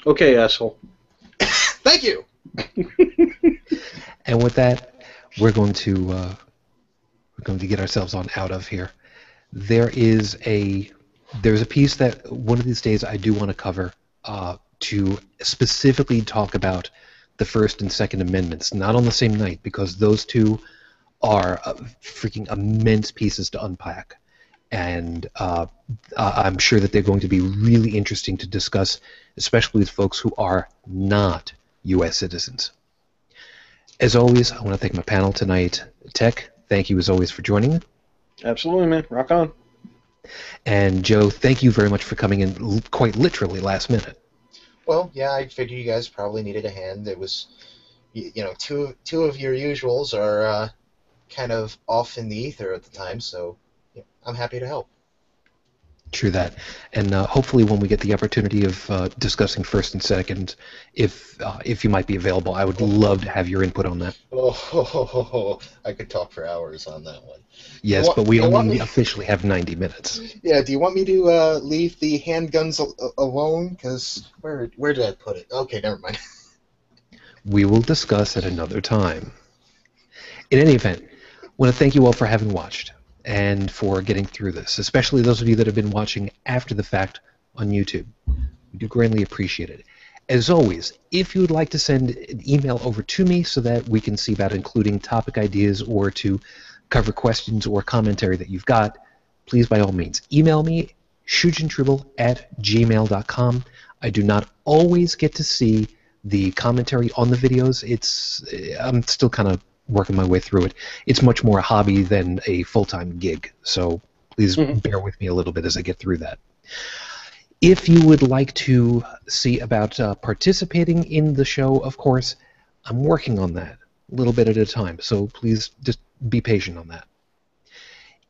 Okay, asshole. Thank you! And with that, we're going to get ourselves on out of here. There's a piece that one of these days I do want to cover to specifically talk about the First and Second Amendments, not on the same night, because those two are freaking immense pieces to unpack. And I'm sure that they're going to be really interesting to discuss, especially with folks who are not U.S. citizens. As always, I want to thank my panel tonight. Tech, thank you as always for joining me. Absolutely, man. Rock on. And Joe, thank you very much for coming in quite literally last minute. Well, yeah, I figured you guys probably needed a hand. It was, two of your usuals are kind of off in the ether at the time, so I'm happy to help. True that. And hopefully when we get the opportunity of discussing first and second, if you might be available, I would love to have your input on that. Oh, I could talk for hours on that one. Yes, but we only officially have 90 minutes. Yeah, do you want me to leave the handguns alone? Because where did I put it? Okay, never mind. We will discuss at another time. In any event, I want to thank you all for having watched and for getting through this, especially those of you that have been watching after the fact on YouTube. We do greatly appreciate it. As always, if you would like to send an email over to me so that we can see about including topic ideas or to cover questions or commentary that you've got, please by all means email me, shujintribble@gmail.com. I do not always get to see the commentary on the videos. I'm still kind of working my way through it. It's much more a hobby than a full-time gig, so please bear with me a little bit as I get through that. If you would like to see about participating in the show, of course, I'm working on that a little bit at a time, so please just be patient on that.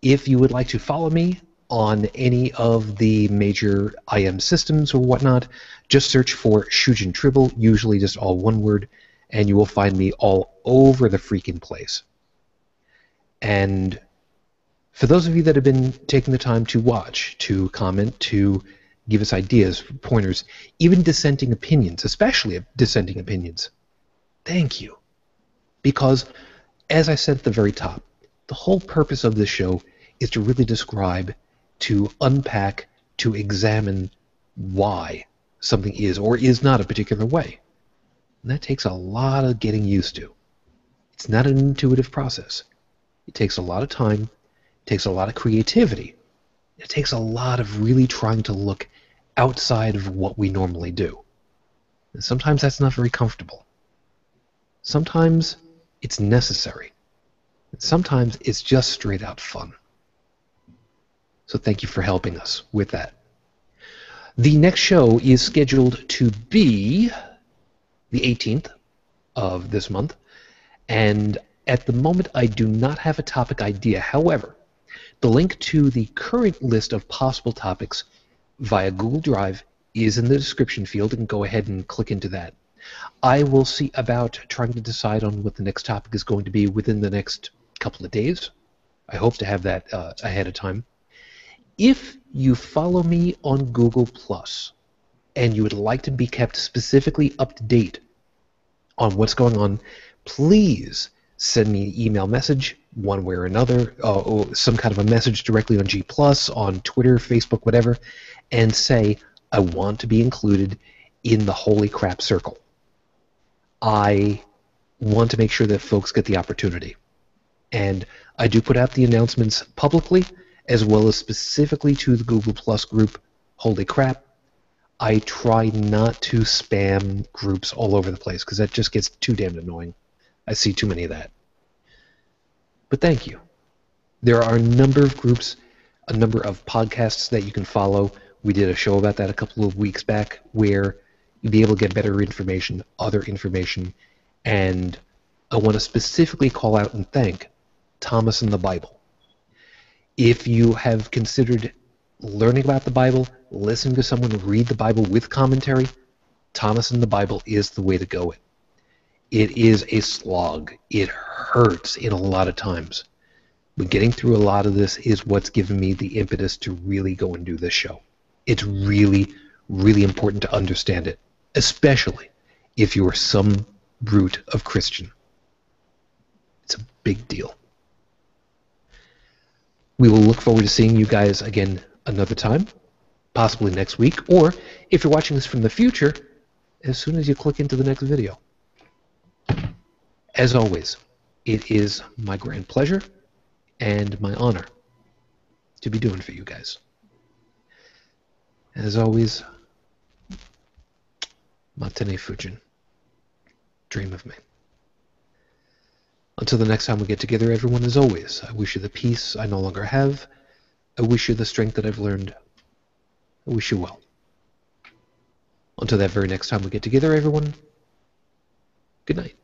If you would like to follow me on any of the major IM systems or whatnot, just search for Shujin Tribble, usually just all one word, and you will find me all over the freaking place. And for those of you that have been taking the time to watch, to comment, to give us ideas, pointers, even dissenting opinions, especially dissenting opinions, thank you. Because, as I said at the very top, the whole purpose of this show is to really describe, to unpack, to examine why something is or is not a particular way. And that takes a lot of getting used to. It's not an intuitive process. It takes a lot of time. It takes a lot of creativity. It takes a lot of really trying to look outside of what we normally do. And sometimes that's not very comfortable. Sometimes it's necessary. And sometimes it's just straight out fun. So thank you for helping us with that. The next show is scheduled to be the 18th of this month, and at the moment I do not have a topic idea. However, the link to the current list of possible topics via Google Drive is in the description field, and go ahead and click into that. I will see about trying to decide on what the next topic is going to be within the next couple of days. I hope to have that ahead of time. If you follow me on Google+, and you would like to be kept specifically up to date on what's going on, please send me an email message one way or another, or some kind of a message directly on G+, on Twitter, Facebook, whatever, and say, I want to be included in the Holy Crap Circle. I want to make sure that folks get the opportunity. And I do put out the announcements publicly, as well as specifically to the Google Plus group, Holy Crap. I try not to spam groups all over the place, because that just gets too damn annoying. I see too many of that. But thank you. There are a number of groups, a number of podcasts that you can follow. We did a show about that a couple of weeks back, where you'll be able to get better information, other information, and I want to specifically call out and thank Thomas and the Bible. If you have considered learning about the Bible, listening to someone read the Bible with commentary, Thomas and the Bible is the way to go. It is a slog. It hurts in a lot of times. But getting through a lot of this is what's given me the impetus to really go and do this show. It's really, really important to understand it, especially if you are some root of Christian. It's a big deal. We will look forward to seeing you guys again another time, possibly next week, or if you're watching this from the future, as soon as you click into the next video. As always, it is my grand pleasure and my honor to be doing for you guys. As always, Matane Fujin, dream of me. Until the next time we get together, everyone, as always, I wish you the peace I no longer have. I wish you the strength that I've learned. I wish you well. Until that very next time we get together, everyone, good night.